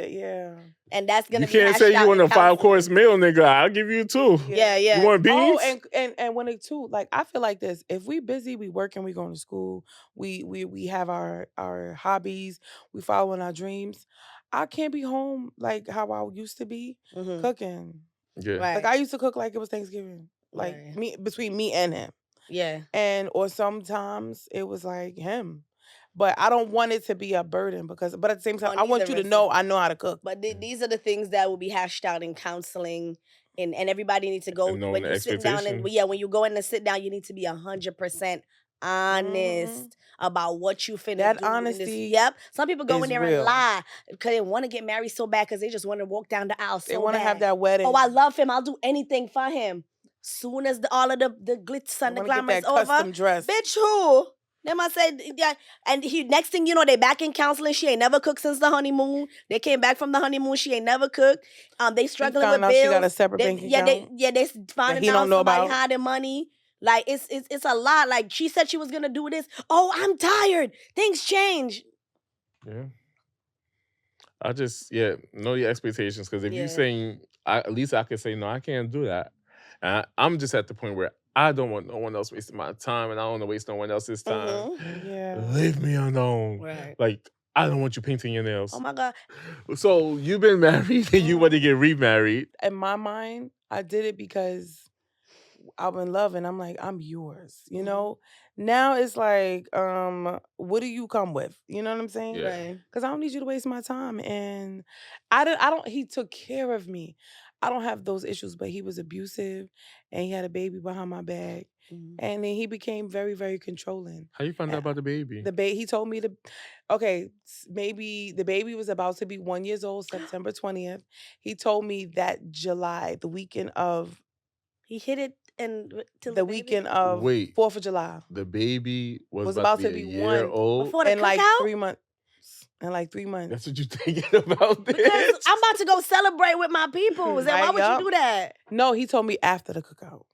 And that's going to be You can't say you want a 5-course meal, nigga. I'll give you 2. Yeah. You want beans? Oh, and when it too, like I feel like this. If we busy, we working, we going to school, we have our hobbies, we following our dreams. I can't be home like how I used to be cooking. Yeah. Like I used to cook like it was Thanksgiving. Like between me and him. Yeah. Or sometimes it was like him. But I don't want it to be a burden but at the same time, I want you to know I know how to cook. But these are the things that will be hashed out in counseling, and everybody needs to go when you sit down and when you go in to sit down, you need to be 100% honest about what you finna that do. Honesty. Yep. Some people go in there real. and lie because they want to get married so bad because they just want to walk down the aisle. They want to have that wedding. Oh, I love him. I'll do anything for him. Soon as all of the glitz and the glamour is over, custom dress. Bitch, who? They might say, and next thing you know, they back in counseling. She ain't never cooked since the honeymoon. They came back from the honeymoon. She ain't never cooked. They struggling with bills. She got a separate bank account. They finding out somebody hiding money. Like it's a lot. Like she said she was gonna do this. Oh, I'm tired. Things change. Yeah. I just know your expectations, because if you're saying, at least I can say no, I can't do that. And I'm just at the point where I don't want no one else wasting my time, and I don't want to waste no one else's time. Leave me alone. Right. Like, I don't want you painting your nails. Oh my God. So you've been married and you want to get remarried. In my mind, I did it because I'm in love and I'm like, I'm yours, Now it's like, what do you come with? You know what I'm saying? Right. Because I don't need you to waste my time. And he took care of me. I don't have those issues, but he was abusive and he had a baby behind my back. And then he became very, very controlling. How you find out about the baby? He told me maybe the baby was about to be 1 year old, September 20th. He told me that July, the weekend of. He hit it the weekend of 4th of July. The baby was about to be a year old? Before the in cookout? like 3 months. In like 3 months. That's what you thinking about this? Because I'm about to go celebrate with my people. And why would you do that? No, he told me after the cookout.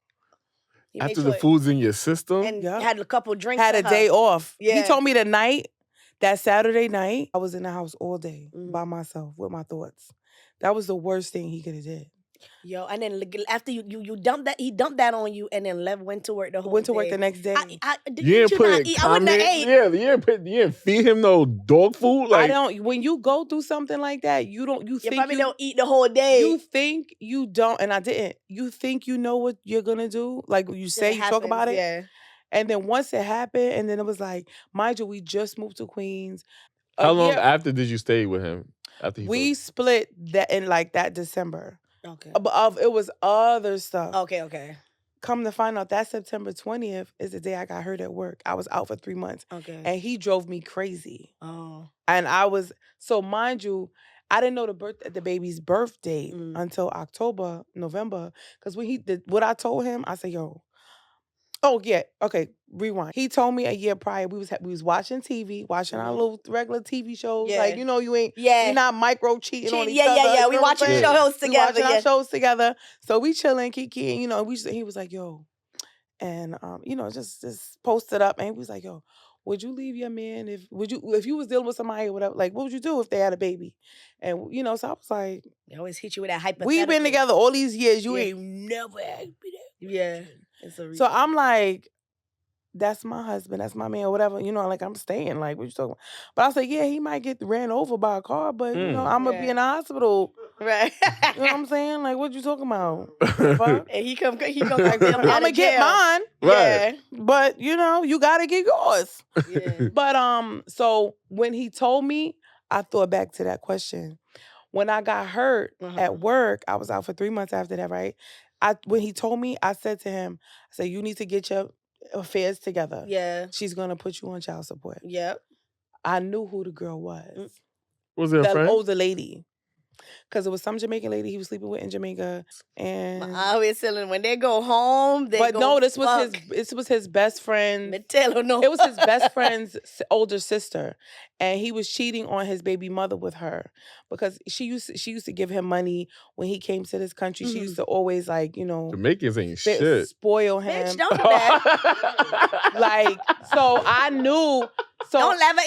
After the food's in your system? And had a couple drinks. Had a day off. Yeah. He told me that Saturday night, I was in the house all day by myself with my thoughts. That was the worst thing he could have did. Yo, and then after you dumped that, he dumped that on you, and then went to work the whole day. Went to work the next day. You didn't put it. I wouldn't have ate. Yeah, you didn't feed him no dog food. Like, I don't. When you go through something like that, you probably don't eat the whole day. You think you don't, and I didn't. You think you know what you're gonna do, like you say, you talk about it. Yeah. And then once it happened, and then it was like, mind you, we just moved to Queens. How long after did you stay with him? After we split that in like that December. Okay. It was other stuff. Okay. Come to find out, that September 20th is the day I got hurt at work. I was out for 3 months. Okay. And he drove me crazy. Oh. And so mind you, I didn't know the baby's birth date until November. Because when he did what I told him, I said, yo, Oh yeah, okay. Rewind. He told me a year prior we was watching TV, watching our little regular TV shows. Like you ain't we not micro cheating on each other. Yeah. We watching shows together. We watching our shows together. So we chilling, kiki, and he was like, yo, and just posted up, and he was like, yo, would you leave your man if you was dealing with somebody or whatever? Like, what would you do if they had a baby? And so I was like, they always hit you with that hypothetical. We've been together all these years. You ain't never asked me that. Yeah. So I'm like, that's my husband, that's my man, or whatever. Like I'm staying. Like, what you talking about? But I was like, yeah, he might get ran over by a car, but I'm gonna be in the hospital. Right. You know what I'm saying? Like, what you talking about? Fuck? And he come like, I'm gonna get mine. Right. Yeah. But you gotta get yours. Yeah. But so when he told me, I thought back to that question. When I got hurt at work, I was out for 3 months after that, right? When he told me, I said to him, I said, you need to get your affairs together. Yeah. She's going to put you on child support. Yep. I knew who the girl was. Was it a friend? The older lady. Because it was some Jamaican lady he was sleeping with in Jamaica. And I always telling when they go home, this was his best friend. It was his best friend's older sister. And he was cheating on his baby mother with her. Because she used to give him money when he came to this country. She used to always Jamaicans ain't shit. Spoil him. Bitch, don't do that. So I knew. So don't ever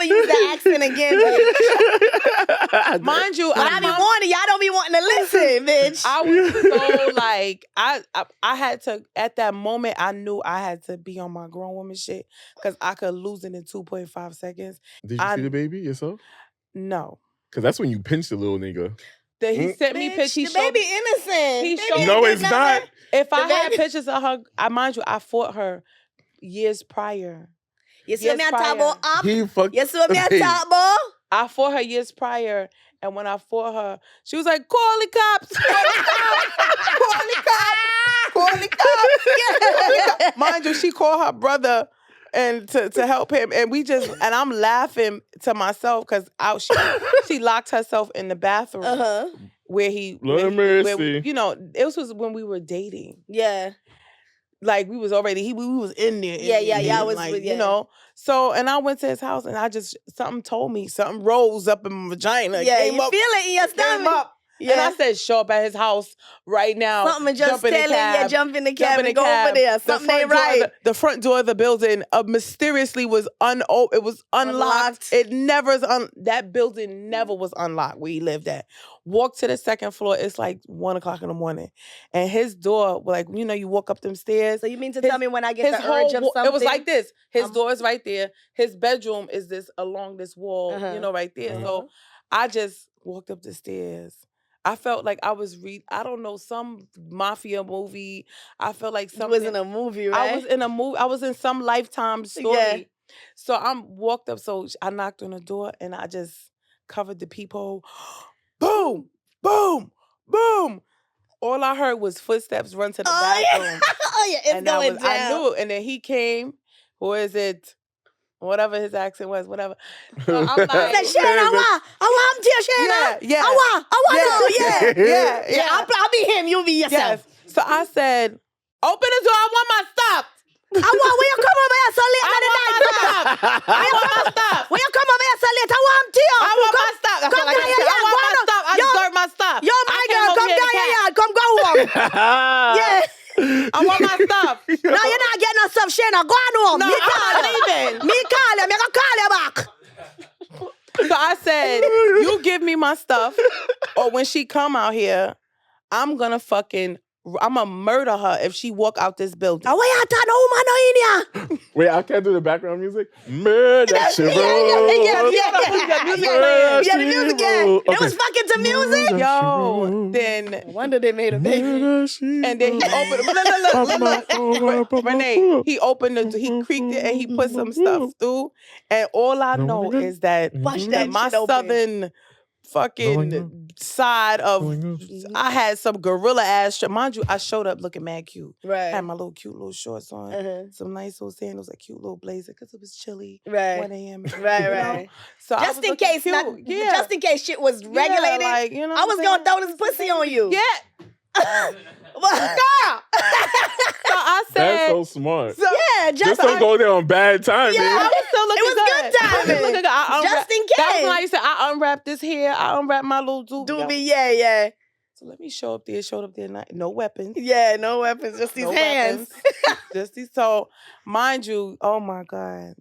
use that accent again, bitch. Mind you, I be warning y'all, don't be wanting to listen, bitch. I was so I had to, at that moment, I knew I had to be on my grown woman shit because I could lose it in 2.5 seconds. Did you see the baby yourself? No. Because that's when you pinch the little nigga. He sent me pictures. The baby innocent. No, it's not. If I had pictures of her, mind you, I fought her years prior. You see me on top up? He fucked You see me on top, I fought her years prior, and when I fought her, she was like, call the cops, call the cops, call the cops, call the cops. Mind you, she called her brother and to help him, and I'm laughing to myself because she locked herself in the bathroom where he, it was when we were dating. Yeah. Like we was already, we was in there. I was, So, and I went to his house and something told me, something rose up in my vagina. Yeah, you feel it in your stomach. Yeah. And I said, show up at his house right now. Something just telling jump in the cab and go over there. Something ain't right. The front door of the building mysteriously was it was unlocked. It never that building never was unlocked where he lived at. Walk to the second floor, it's like 1:00 in the morning. And his door, you walk up them stairs. So you mean to tell me when I get the urge of something? It was like this. His door is right there. His bedroom is along this wall, right there. So I just walked up the stairs. I felt like I was I don't know, some mafia movie. I felt like something. You was in a movie, right? I was in a movie. I was in some Lifetime story. Yeah. So I walked up, so I knocked on the door and I just covered the peephole. Boom, boom, boom. All I heard was footsteps run to the bathroom. It's going down. I knew it. And then he came, who is it? Whatever his accent was, whatever. So I'm like, Shayna, I want to Shayna. Yeah. I want. Yeah. I'll be him, you be yourself. Yes. So I said, open the door, I want my stuff. I want, when you come over here so late at the night, I want my stuff. When you come over here so late, I want to. I want my stuff. Come down here, I want my stuff. I deserve my stuff. Yo, my girl, come down here, come go home. Yeah. I want my stuff. No, you're not getting no stuff, Shayna. Go on home. No, Me call I'm leaving. Me call you. Me gonna call you back. So I said, you give me my stuff, or when she come out here, I'm gonna murder her if she walk out this building. Why you talking no woman no in here? Wait, I can't do the background music. Murder she wrote. Yeah, the music, yeah. It was fucking to music. Yo, then no wonder they made a baby. And then he opened Renee, he creaked it and he put some stuff through. And all I know is that my southern fucking side of I had some gorilla ass mind you, I showed up looking mad cute. Right. Had my cute little shorts on, some nice little sandals, a cute little blazer because it was chilly. Right. 1 a.m. Right. So just in case just in case shit was regulated, I was gonna throw this pussy on you. Yeah. So I said, That's so smart. So, yeah, just don't go there on bad timing. Yeah, I was still looking good. It was good timing. Just in case. That was when I used to, I unwrapped this here. I unwrapped my little doobie. Yeah. So let me show up there. Showed up there. No weapons. Yeah, no weapons. Just these hands. Just these. So, mind you, oh my God.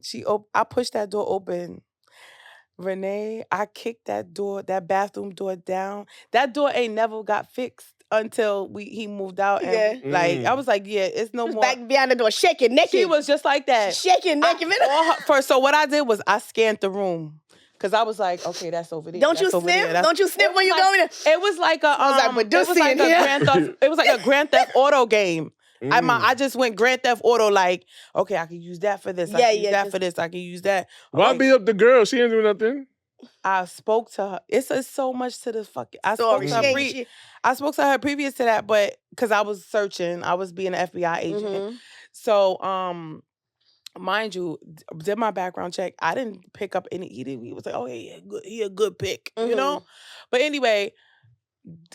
I pushed that door open. Renee, I kicked that bathroom door down. That door ain't never got fixed until he moved out. And I was like, yeah, it's no more. Back behind the door, shaking naked. She was just like that. Shaking naked. So what I did was I scanned the room. Because I was like, okay, that's over there. Don't you sniff? Don't you sniff when you go in there? It was like a Grand Theft Auto game. I just went Grand Theft Auto like, okay, I can use that for this. I can use that for this. I can use that. Why beat up the girl? She didn't do nothing. I spoke to her. It's so much to this fucking. I spoke to her previous to that, but because I was searching, I was being an FBI agent. Mm-hmm. So, mind you, did my background check. I didn't pick up any. He was like, oh yeah, good. He a good pick, you know. But anyway,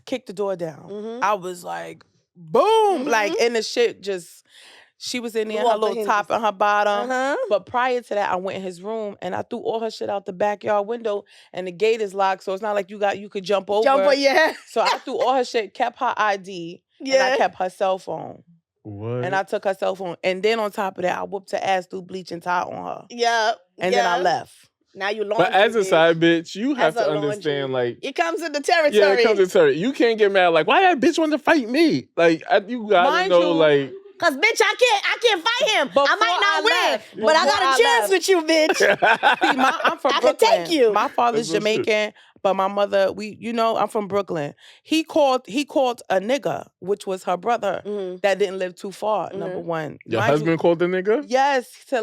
kicked the door down. Mm-hmm. I was like, boom, like, and the shit just. She was in there, her little top and her bottom. Uh-huh. But prior to that, I went in his room and I threw all her shit out the backyard window. And the gate is locked, so it's not like you could jump over. Yeah. So I threw all her shit, kept her ID, and I kept her cell phone. What? And I took her cell phone. And then on top of that, I whooped her ass through bleach and tie on her. Yeah. And then I left. Now you laundry. But as a side bitch, you have to understand, like... It comes in the territory. Yeah, it comes in the territory. You can't get mad, like, why that bitch want to fight me? Like, you gotta know, like... Cause bitch, I can't fight him. I might not win, but I got a chance with you, bitch. See, I'm from Brooklyn. I can take you. My father's Jamaican, but my mother, I'm from Brooklyn. He called a nigga, which was her brother, that didn't live too far. Number one, your husband called the nigga. Yes, to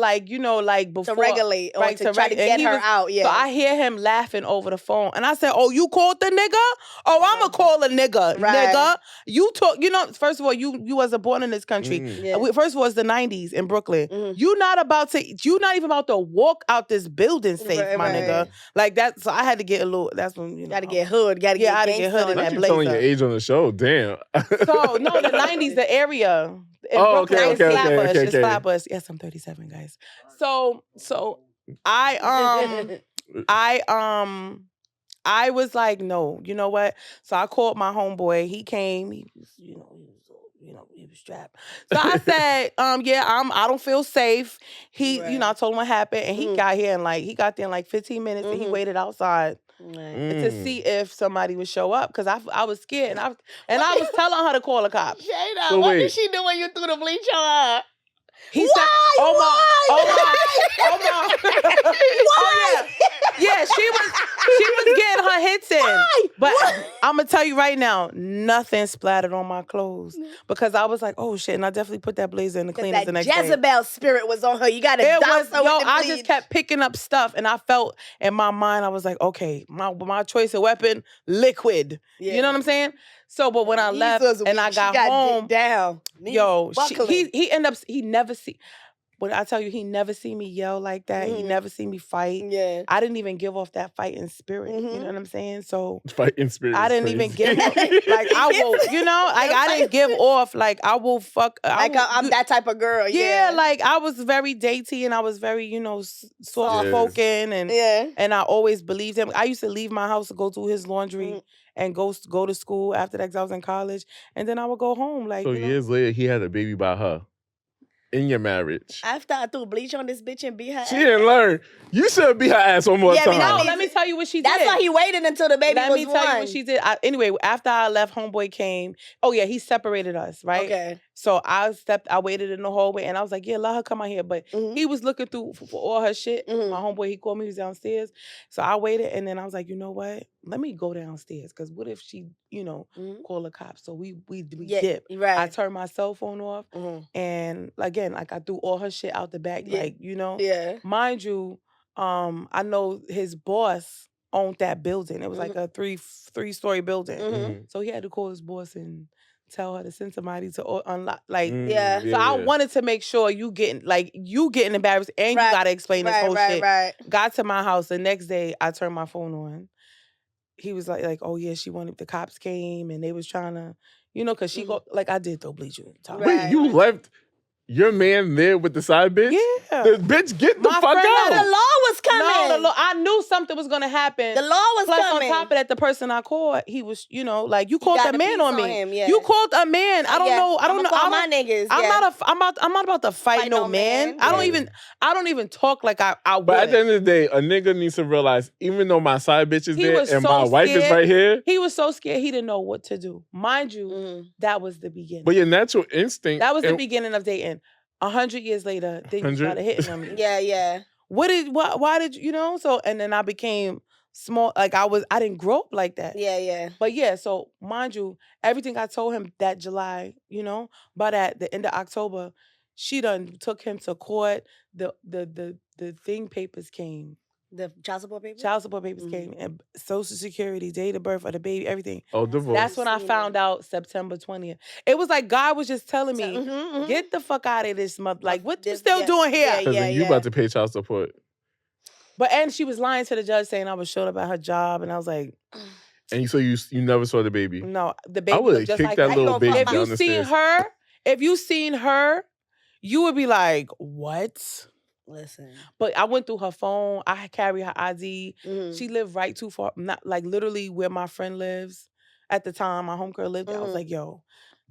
before to regulate or to try to get her out. Yeah. So I hear him laughing over the phone, and I said, "Oh, you called the nigga? Oh, I'ma call a nigga, nigga. You talk. First of all, you wasn't born in this country. First of all, it's the '90s in Brooklyn. You're not even about to walk out this building safe, my nigga. Like that. So I had to get a little. That's when gotta get hood. Gotta get hood in that blazer. Telling your age on the show, damn. So no, the '90s, the area. Okay. It's Flatbush. Yes, I'm 37, guys. So I was like, no, you know what? So I called my homeboy. He came. He was, he was strapped. So I said, I don't feel safe. I told him what happened, and he got here he got there in like 15 minutes, and he waited outside. To see if somebody would show up, because I was scared, and I was telling her to call a cop. Shayna, what did she do when you threw the bleach on her? He said, "Oh my! Why? Yeah, she was getting her hits in. Why? But I'm gonna tell you right now, nothing splattered on my clothes because I was like, oh shit, and I definitely put that blazer in the cleaners the next day. Jezebel spirit was on her. You gotta douse her with the bleach. I just kept picking up stuff, and I felt in my mind, I was like, okay, my choice of weapon, liquid. Yeah. You know what I'm saying? So, but when I left and I got home, down. He never see. When I tell you, he never see me yell like that. He never see me fight. Yeah. I didn't even give off that fighting spirit. You know what I'm saying? So fighting spirit. I didn't even give off, I will, I didn't give off I will fuck. I'm that type of girl. Yeah, I was very dainty and I was very, soft spoken and I always believed him. I used to leave my house to go do his laundry. And go to school after that because I was in college. And then I would go home. So years later, he had a baby by her. In your marriage. After I threw bleach on this bitch and beat her ass. She didn't learn. You should beat her ass one more time. No, let me tell you what she did. That's why he waited until the baby was born. Let me tell you what she did. Anyway, after I left, homeboy came. Oh, yeah, he separated us, right? Okay. So I waited in the hallway, and I was like, yeah, let her come out here. But he was looking through for all her shit. My homeboy, he called me, he was downstairs. So I waited, and then I was like, you know what? Let me go downstairs, because what if she, call the cops? So we dip. Right. I turned my cell phone off, and again, I threw all her shit out the back, Yeah. Mind you, I know his boss owned that building. It was like a three-story building. So he had to call his boss and tell her to send somebody to unlock. So I wanted to make sure you getting embarrassed and you gotta explain this whole shit. Right. Got to my house the next day. I turned my phone on. He was like, oh yeah, she wanted. The cops came and they was trying to, because she go I did throw bleach. Wait, you left? your man there with the side bitch? Yeah. The bitch, get the fuck out. The law was coming. No, I knew something was going to happen. The law was Plus, coming. on top of that, the person I called, he was, you called a man on me. Him, yeah. You called a man. I don't know. I don't know. Call my niggas. I'm not about to fight no man. I don't even talk like I would. But at the end of the day, a nigga needs to realize, even though my side bitch is there and my wife is right here. He was so scared he didn't know what to do. Mind you, that was the beginning. But your natural instinct. That was the beginning of dating. 100 years later, things started hitting on me. Yeah. Why did you So, and then I became small. Like I didn't grow up like that. Yeah. But yeah, so mind you, everything I told him that July, but at the end of October, she done took him to court. The thing papers came. The child support papers? Child support papers came, and Social Security, date of birth of the baby, everything. Oh, divorce. That's when I found out September 20th. It was like God was just telling me, get the fuck out of this month. Like, what you still doing here? Because you about to pay child support. And she was lying to the judge saying I was short about her job, and I was like... And so you never saw the baby? No, the baby I would looked have just kicked like that little baby down the stairs. If you seen her, you would be like, what? Listen. But I went through her phone. I carry her ID. She lived right too far, not like literally where my friend lives. At the time, my homegirl lived there. I was like, yo,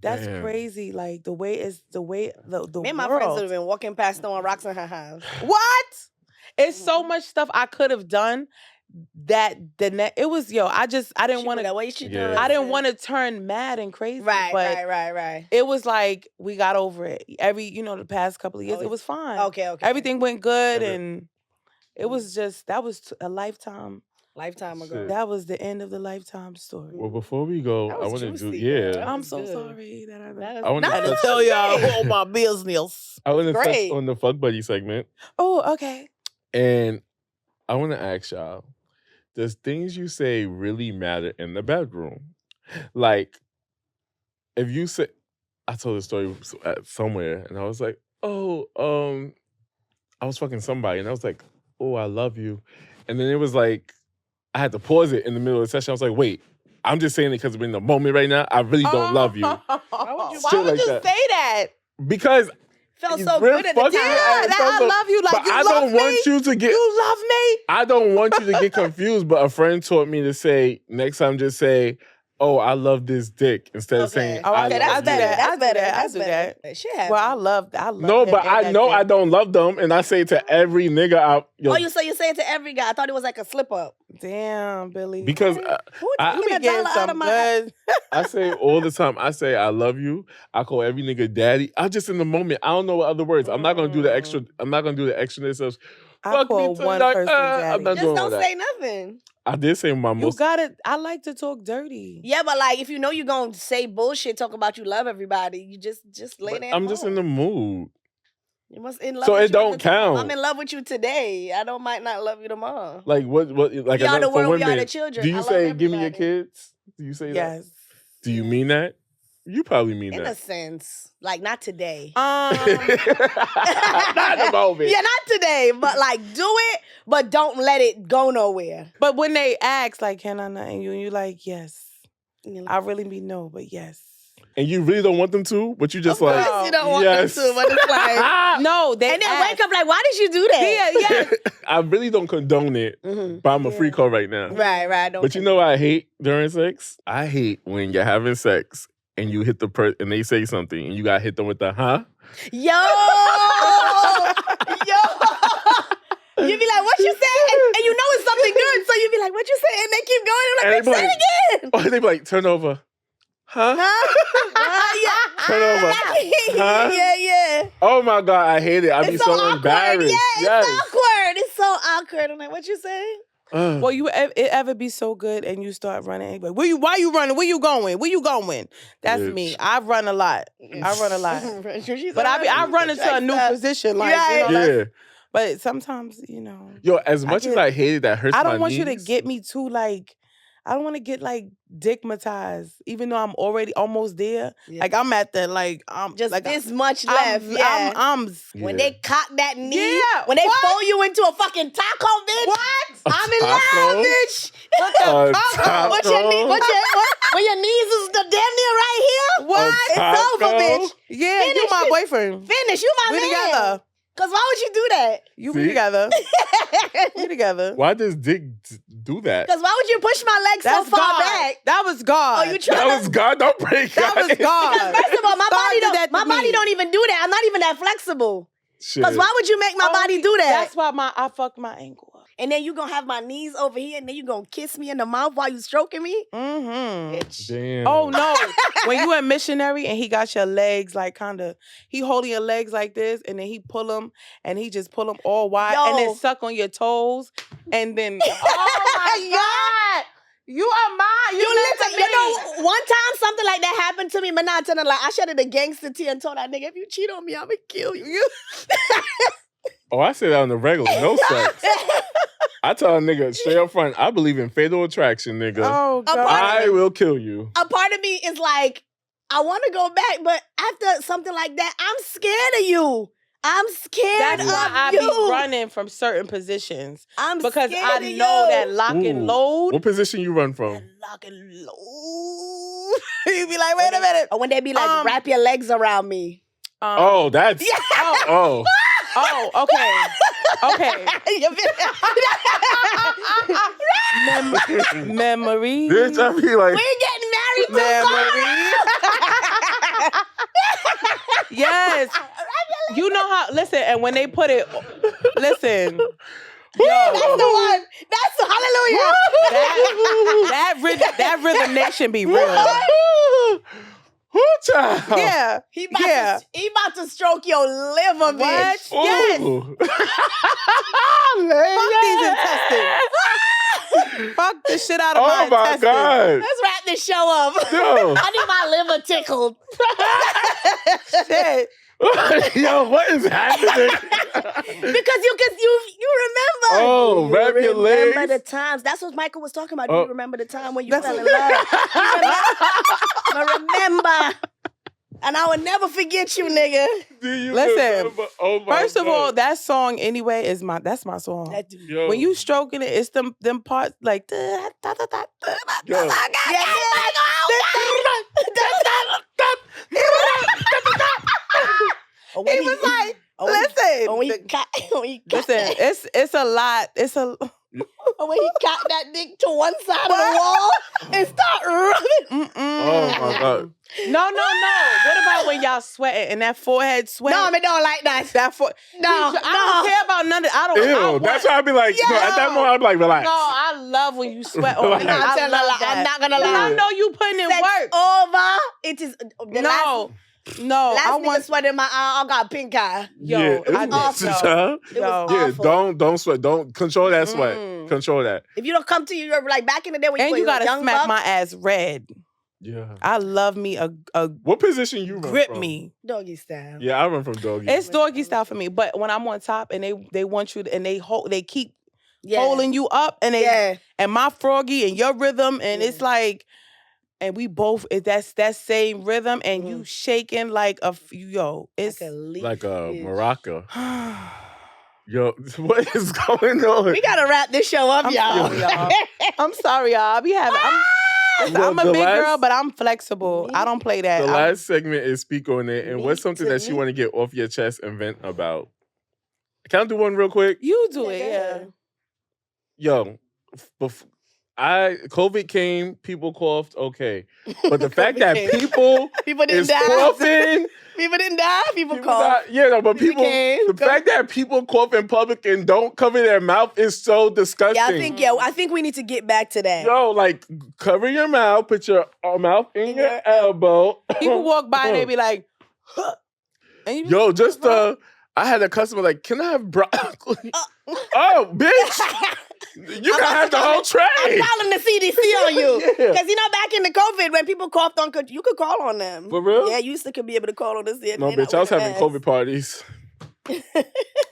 that's crazy. Like the way the Me and world. my friends would have been walking past throwing rocks in her house. What? It's so much stuff I could have done. It was I didn't want to. I didn't want to turn mad and crazy. Right. It was like we got over it. The past couple of years, it was fine. Okay. Everything went good, and it was that was a lifetime. Lifetime ago. That was the end of the lifetime story. Well, before we go, I want to do I'm so sorry that I want to tell y'all all my business. I want to touch on the fuck buddy segment. Oh, okay. And I want to ask y'all. Does things you say really matter in the bedroom? Like, if you say, I told a story somewhere, and I was like, I was fucking somebody, and I was like, oh, I love you. And then it was like, I had to pause it in the middle of the session. I was like, wait, I'm just saying it because we're in the moment right now. I really don't love you. Why would you say that? Because... Felt so good at the time. I love you. Like, but I don't want you to get... You love me? I don't want you to get confused, but a friend taught me to say, next time just say, oh, I love this dick, instead of saying, I love that's better. I do that. Shit happens. Well, I love no, but I know I don't love them, and I say it to every nigga you say it to every guy. I thought it was like a slip up. Damn, Billy. Because I be getting some good. I say all the time, I say I love you. I call every nigga daddy. I'm just in the moment. I don't know what other words. I'm not gonna do the extra. I'm not gonna do the extraness of I call one person daddy. I'm not just doing don't that. say nothing. I did say my most. You got it. I like to talk dirty. Yeah, but like if you know you're gonna say bullshit, talk about you love everybody, you just lay there. I'm just in the mood. You must in love. So with it don't count. I'm in love with you today. I might not love you tomorrow. Like what? Like we are the world. women, We are the children. Do you say give me your kids? Do you say that? Yes. Do you mean that? You probably mean that. In a sense. Like, not today. Not in the moment. Yeah, not today. But, like, do it, but don't let it go nowhere. But when they ask, like, can I not? And you like, yes. I really mean no, but yes. And you really don't want them to, but you just of course you don't want them to, but it's like... no, they and then wake up like, why did you do that? Yeah. I really don't condone it, but I'm a free call right now. Right. But you know what I hate during sex? I hate when you're having sex and you hit the person and they say something and you gotta hit them with the huh? Yo! You be like, what you say? And you know it's something good, so you be like, what you say? And they keep going. I'm like, say it again. Or they be like, turn over. Huh? Yeah. Turn over. Huh? Yeah. Oh my God, I hate it. I be so awkward. embarrassed. Yeah, it's awkward. It's so awkward. I'm like, what you say? Well, it ever be so good and you start running. Like, why you running? Where you going? Where you going? That's me. I run a lot. But I run into a new position. Like, but sometimes, Yo, as much as I hate it, that hurts my knees. I don't want you to get me too, like, I don't want to get, like, dickmatized, even though I'm already almost there. Yeah. Like, I'm at the, like, I'm just like, this much left. I'm when they cock that knee, when they fold you into a fucking taco, bitch. What? I'm in love, bitch. What when your knees is damn near right here? What? It's over, bitch. Yeah, Finish you my it. boyfriend. Finish. You my man. We together. Cause why would you do that? We together. We together. Why does Dick do that? Cause why would you push my legs so far back? That was God. Oh, you trying That was God. Don't break That was God. Because first of all, my body don't even do that. I'm not even that flexible. Because why would you make my body do that? That's why I fucked my ankle up. And then you gonna have my knees over here, and then you gonna kiss me in the mouth while you stroking me? Mm-hmm. Bitch. Damn. Oh, no. When you a missionary and he got your legs like he holding your legs like this, and then he pull them, and he just pull them all wide, and then suck on your toes, and then, oh my God. You are mine. You know, one time something like that happened to me, but not telling like I shedded a gangster tea and told that nigga, if you cheat on me, I'm gonna kill you. Oh, I say that on the regular. No sex. I tell a nigga straight up front, I believe in fatal attraction, nigga. Oh, God. I will kill you. A part of me is like, I want to go back, but after something like that, I'm scared of you. I'm scared of you. That's why I be running from certain positions. Because I know that lock and load. What position you run from? Lock and load. You be like, wait a minute. Or when they be like, wrap your legs around me. Oh, that's... Yeah. Oh. Oh, okay. Memory. Bitch, I be like... We're getting married Memory. Yes. You know how, listen, and when they put it, listen. Yo, that's the one. That's the hallelujah. That rhythm nation be real. Child. Yeah. He about to stroke your liver, bitch. What? Yes. Fuck these intestines. Fuck the shit out of my intestines. Oh my God. Let's wrap this show up. Yo. I need my liver tickled. Shit. Yo, what is happening? Because you remember. Oh, wrap your legs. Remember the times. That's what Michael was talking about. Do you remember the time when you fell in love? Remember. And I would never forget you, nigga. Listen, oh my first of God. all, that song anyway is that's my song. When you stroking it, it's them parts like Yo. He was like, listen, it's a lot. It's a when he cocked that dick to one side of the wall and start rubbing. Oh my God. No. What about when y'all sweating and that forehead sweat? No, I don't like that. I don't care about none of that. Ew, that's why I be like, no, at that moment, I'd be like, relax. No, I love when you sweat on me. I'm not gonna lie. I know you putting in work. Over. It is I want sweat in my eye. I got pink eye. Yo, don't sweat. Don't control that sweat. Control that. If you don't come to you, like back in the day when you gotta young smack buck, my ass red. Yeah. I love me a what position you run grip from? me. Doggy style. Yeah, I run from doggy. It's doggy style for me. But when I'm on top and they want you to, and they keep holding you up and and my froggy and your rhythm and it's like, and we both that's that same rhythm and you shaking like it's like a maraca. Yo, what is going on? We gotta wrap this show up, y'all. I'm sorry, y'all. I'm a big girl, but I'm flexible. I don't play that. The last segment is Speak On It. And what's something that you want to get off your chest and vent about? Can I do one real quick? You do it, yeah. Yo, COVID came, people coughed, okay. But the fact that people didn't die. Coughing. People didn't die, people coughed. Yeah, no, but the fact that people cough in public and don't cover their mouth is so disgusting. I think we need to get back to that. Yo, like, cover your mouth, put your mouth in your elbow. People walk by and they be like, huh. Yo, just, I had a customer like, can I have broccoli? Oh, bitch. You can have the whole tray. I'm calling the CDC on you. Because, back in the COVID, when people coughed on, you could call on them. For real? Yeah, you used to be able to call on us. No, bitch, I was having COVID parties.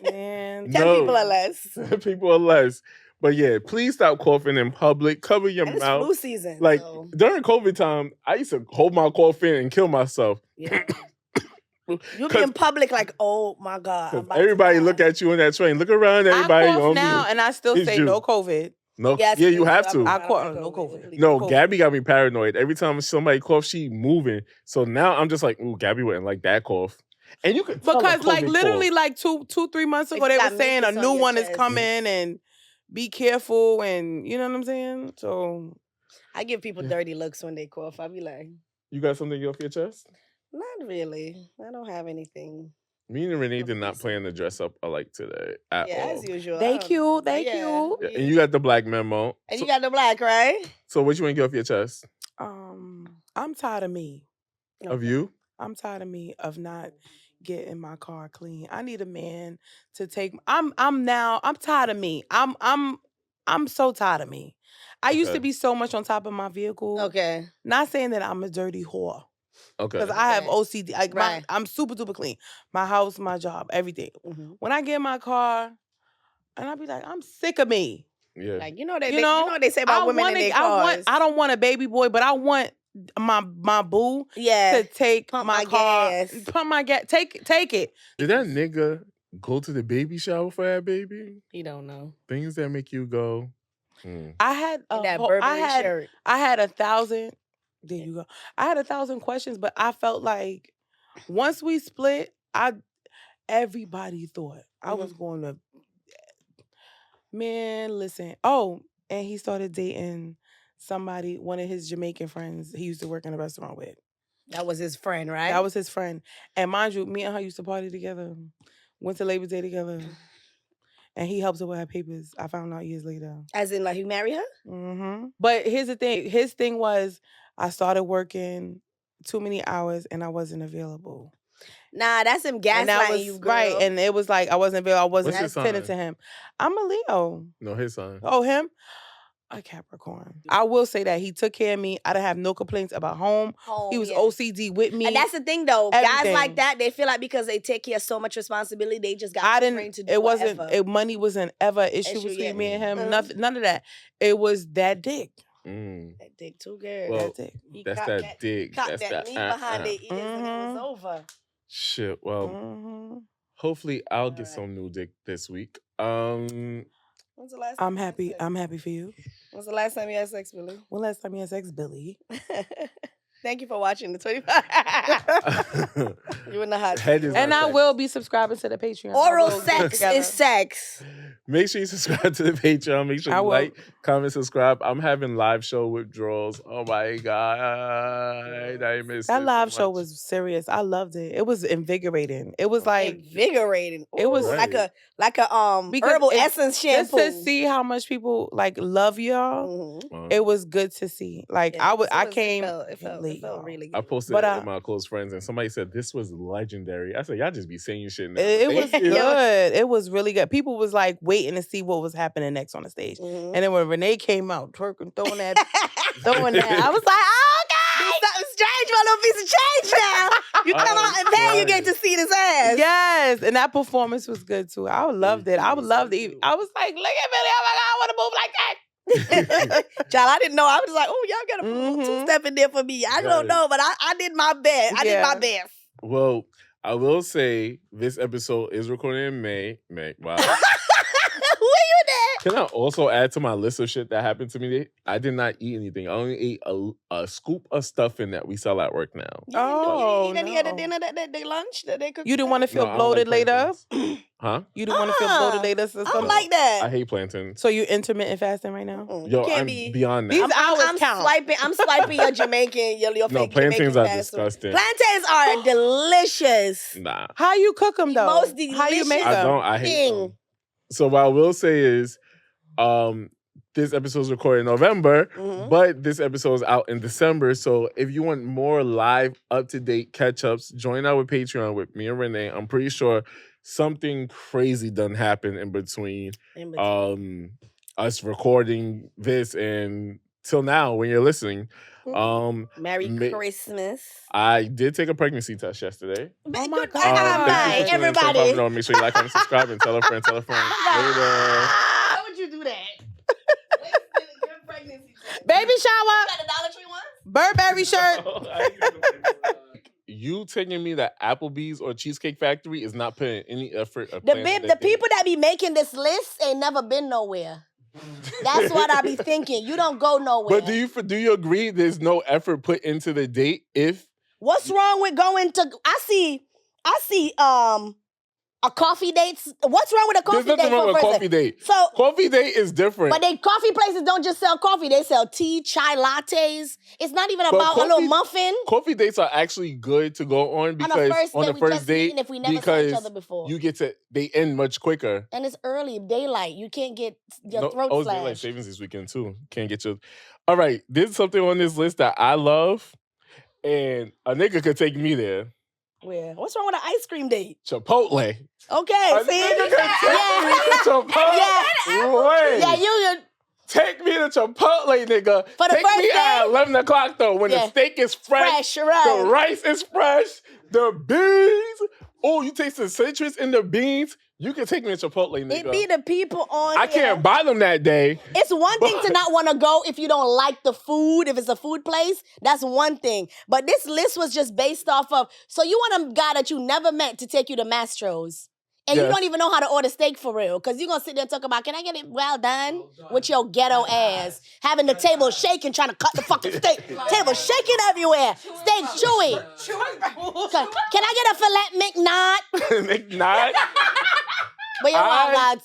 Man. 10 people or less. 10 people or less. But yeah, please stop coughing in public. Cover your mouth. It's flu season. Like, during COVID time, I used to hold my cough in and kill myself. Yeah. You be in public like, oh my God. Everybody look at you on that train. Look around, everybody. I cough now, and I still say no COVID. No, yes, yeah, you have to. I caught no COVID. No, Gabby got me paranoid. Every time somebody coughs, she moving. So now I'm just like, ooh, Gabby wouldn't like that cough. And you could because like literally like 2-3 months ago they were saying a new one is coming and be careful and you know what I'm saying. So I give people dirty looks when they cough. I be like, you got something off your chest? Not really. I don't have anything. Me and Renee did not plan to dress up alike today at all. As usual. Thank you. Yeah, and you got the black memo. And you got the black, right? So what you want to get off your chest? I'm tired of me. Of you? I'm tired of me of not getting my car clean. I need a man to take. I'm tired of me. I'm so tired of me. I used to be so much on top of my vehicle. Okay. Not saying that I'm a dirty whore. Okay. Because I have OCD. Like I'm super duper clean. My house, my job, everything. Mm-hmm. When I get in my car, and I be like, I'm sick of me. Yeah. Like you know what they say about women in their cars. I don't want a baby boy, but I want my boo to take pump my car, gas. pump my gas, take it. Did that nigga go to the baby shower for that baby? He don't know. Things that make you go. I had shirt. I had 1,000. There you go. I had 1,000 questions, but I felt like once we split, everybody thought I was going to. Man, listen. Oh, and he started dating somebody, one of his Jamaican friends he used to work in a restaurant with. That was his friend, right? That was his friend. And mind you, me and her used to party together. Went to Labor Day together. And he helps her with her papers. I found out years later. As in, like, you marry her? Mm-hmm. But here's the thing. His thing was, I started working too many hours and I wasn't available. Nah, that's him gaslighting you, girl. Right, and it was like I wasn't available. I wasn't attentive to him. I'm a Leo. No, his son. Oh, him? A Capricorn. I will say that he took care of me. I didn't have no complaints about home. He was OCD with me. And that's the thing, though. Everything. Guys like that, they feel like because they take care of so much responsibility, they just got trained to do money wasn't ever an issue between me and him. Mm-hmm. None of that. It was that dick. That dick too good. Well, that dick. That's that dick. That's that knee behind their ears and it was over. Shit. Well, hopefully I'll get some new dick this week. When's the last time I'm happy for you. When's the last time you had sex, Billy? When last time you had sex, Billy? Thank you for watching the 25. You in the hot seat. And I will be subscribing to the Patreon. Oral sex is sex. Make sure you subscribe to the Patreon. Make sure you like, comment, subscribe. I'm having live show withdrawals. Oh my God. I missed that live show was serious. I loved it. It was invigorating. It was like invigorating. Ooh, it was like a herbal essence shampoo. Just to see how much people like love y'all. Mm-hmm. It was good to see. Like I came. It felt really good. I posted it with my close friends and somebody said this was legendary. I said, y'all just be saying shit now. It was good. It was really good. People was like waiting to see what was happening next on the stage. Mm-hmm. And then when Renee came out twerking, throwing that, I was like, oh God! Do something strange for a little piece of change now. You come out and pay, you get to see this ass. Yes, and that performance was good too. I loved it. I would love to I was like, look at Billy, oh my God, I want to move like that. Child, I didn't know. I was just like, oh, y'all got a two-step in there for me. I don't know, but I did my best. I did my best. Well, I will say this episode is recorded in May. Wow. Who are you there? Can I also add to my list of shit that happened to me today? I did not eat anything. I only ate a scoop of stuffing that we sell at work now. You didn't eat any of the dinner that they lunch that they cooked? You didn't want to feel bloated later? Huh? You didn't want to feel bloated later? I don't like that. I hate plantains. So you intermittent fasting right now? Yo, I'm beyond that. These hours count. I'm swiping your Jamaican, your no, plantains are disgusting. Plantains are delicious. Nah. How you cook them though? Most delicious. How you make them? I hate them. So what I will say is, this episode is recorded in November, but this episode is out in December. So if you want more live, up-to-date catch-ups, join our Patreon with me and Renee. I'm pretty sure something crazy done happened in between us recording this and till now when you're listening. Merry Christmas. I did take a pregnancy test yesterday. Oh my God. Everybody. Make sure you like, comment, subscribe, and tell a friend. Later. Why would you do that? Baby shower. You got a Dollar Tree one? Burberry shirt. you taking me to Applebee's or Cheesecake Factory is not putting any effort. The people that be making this list ain't never been nowhere. That's what I be thinking. You don't go nowhere. But do you agree there's no effort put into the date if... What's wrong with going to... I see a coffee date. What's wrong with a coffee date? There's nothing wrong with a coffee date. So coffee date is different. But coffee places don't just sell coffee. They sell tea, chai lattes. It's not even about a little muffin. Coffee dates are actually good to go on because on the first date, if we never saw each other before, they end much quicker. And it's early, daylight. You can't get your throat slashed. It's daylight savings this weekend too. Can't get your... All right, there's something on this list that I love, and a nigga could take me there. Where? What's wrong with an ice cream date? Chipotle. Okay, see? Nigga can take me to Chipotle. Yeah, you take me to Chipotle, nigga. For the take first me day? at 11 o'clock, though, when the steak is fresh, right. The rice is fresh, the beans. Oh, you taste the citrus in the beans. You can take me to Chipotle, nigga. It be the people on I can't buy them that day. It's one thing to not want to go if you don't like the food, if it's a food place. That's one thing. But this list was just based off of, so you want a guy that you never met to take you to Mastro's. And you don't even know how to order steak for real. Because you're going to sit there and talk about, can I get it well done? With your ghetto ass. Having the table shaking, trying to cut the fucking steak. Table shaking everywhere. Steak chewy. Can I get a filet McNaught? McNaught? But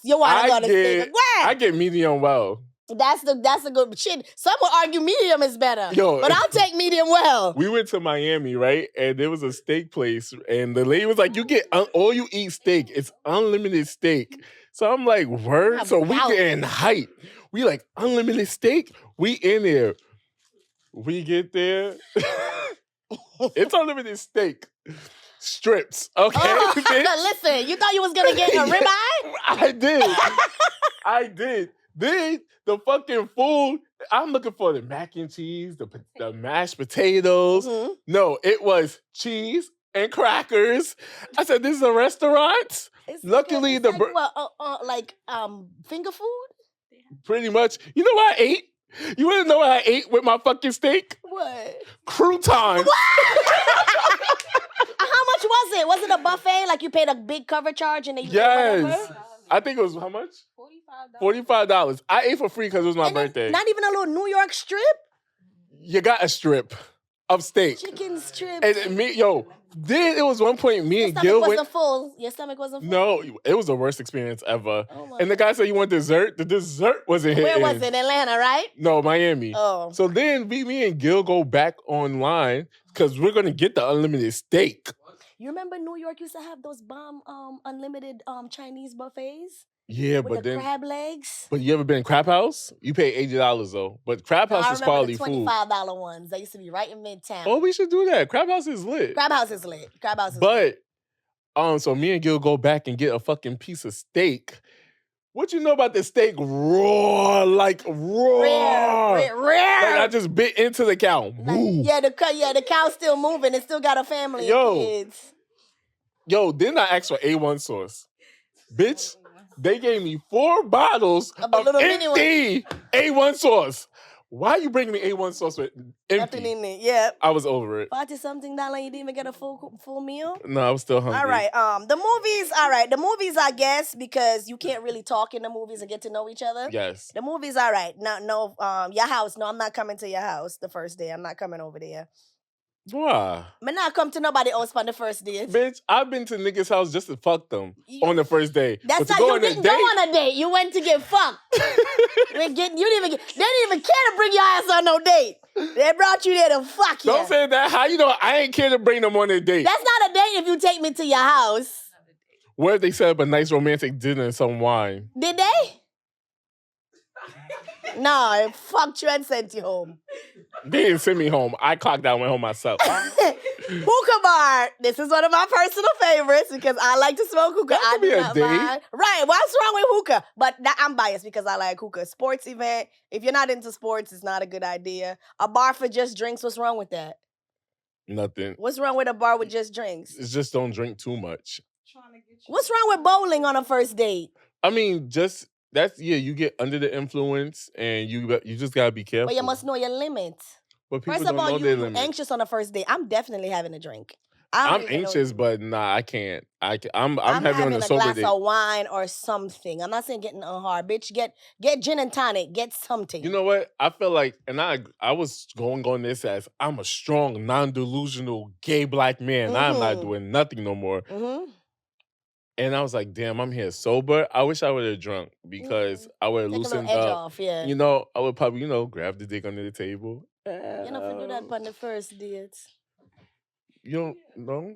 you want to go to steak. I get medium well. That's a good shit. Some would argue medium is better. But I'll take medium well. We went to Miami, right? And there was a steak place. And the lady was like, you get all you eat steak. It's unlimited steak. So I'm like, word? So we getting hype. We like, unlimited steak? We in there. We get there. It's unlimited steak. Strips, okay? Listen, you thought you was going to get a ribeye? I did. Then the fucking food, I'm looking for the mac and cheese, the mashed potatoes. Mm-hmm. No, it was cheese and crackers. I said, this is a restaurant? Luckily, finger food? Pretty much. You know what I ate? You want to know what I ate with my fucking steak? What? Croutons. How much was it? Was it a buffet? Like you paid a big cover charge and they Yes. I think it was how much? $45. I ate for free because it was my birthday. Not even a little New York strip? You got a strip of steak. Chicken strip. And then it was one point me and Gil went... Your stomach wasn't full? No, it was the worst experience ever. And the guy said, you want dessert? The dessert wasn't hitting. Where was it? Atlanta, right? No, Miami. Oh. So then me and Gil go back online because we're going to get the unlimited steak. You remember New York used to have those bomb unlimited Chinese buffets? Yeah, with the crab legs. But you ever been in Crab House? You pay $80 though. But Crab House is quality food. I remember the $25 ones. They used to be right in Midtown. Oh, we should do that. Crab House is lit. Crab House is lit. But so me and Gil go back and get a fucking piece of steak. What you know about the steak? Raw. Rare. Like I just bit into the cow. The cow's still moving. It still got a family of kids. Didn't I ask for A1 sauce? Bitch, they gave me 4 bottles of empty A1 sauce. Why are you bringing me A1 sauce with empty? Nothing in it, yeah. I was over it. $40-something, you didn't even get a full meal? No, I was still hungry. All right, the movies, I guess, because you can't really talk in the movies and get to know each other. Yes. The movies, all right. Your house, no, I'm not coming to your house the first day. I'm not coming over there. Why? I'm not come to nobody else on the first date. Bitch, I've been to niggas' house just to fuck them on the first day. That's how you didn't go on a date. You went to get fucked. They didn't even care to bring your ass on no date. They brought you there to fuck you. Don't say that. How you know I ain't care to bring them on a date? That's not a date if you take me to your house. Where they set up a nice romantic dinner and some wine. Did they? No, I fucked you and sent you home. They didn't send me home. I clocked out and went home myself. Hookah bar. This is one of my personal favorites because I like to smoke hookah. That could be a date. Right. What's wrong with hookah? But I'm biased because I like hookah. Sports event. If you're not into sports, it's not a good idea. A bar for just drinks. What's wrong with that? Nothing. What's wrong with a bar with just drinks? It's just don't drink too much. What's wrong with bowling on a first date? I mean, you get under the influence and you just gotta be careful. But you must know your limits. But people First of don't all, know their limits. Anxious on the first date. I'm definitely having a drink. I'm anxious, but nah, I can't. I'm heavy on the having a sober glass day. of wine or something. I'm not saying getting hard, bitch. Get gin and tonic. Get something. You know what? I feel like, and I was going on this as I'm a strong, non-delusional, gay black man. I'm not doing nothing no more. And I was like, damn, I'm here sober. I wish I would have drunk because I would have loosened edge up. off, yeah. You know, I would probably, grab the dick under the table. You know, if you do that on the first date. You don't know?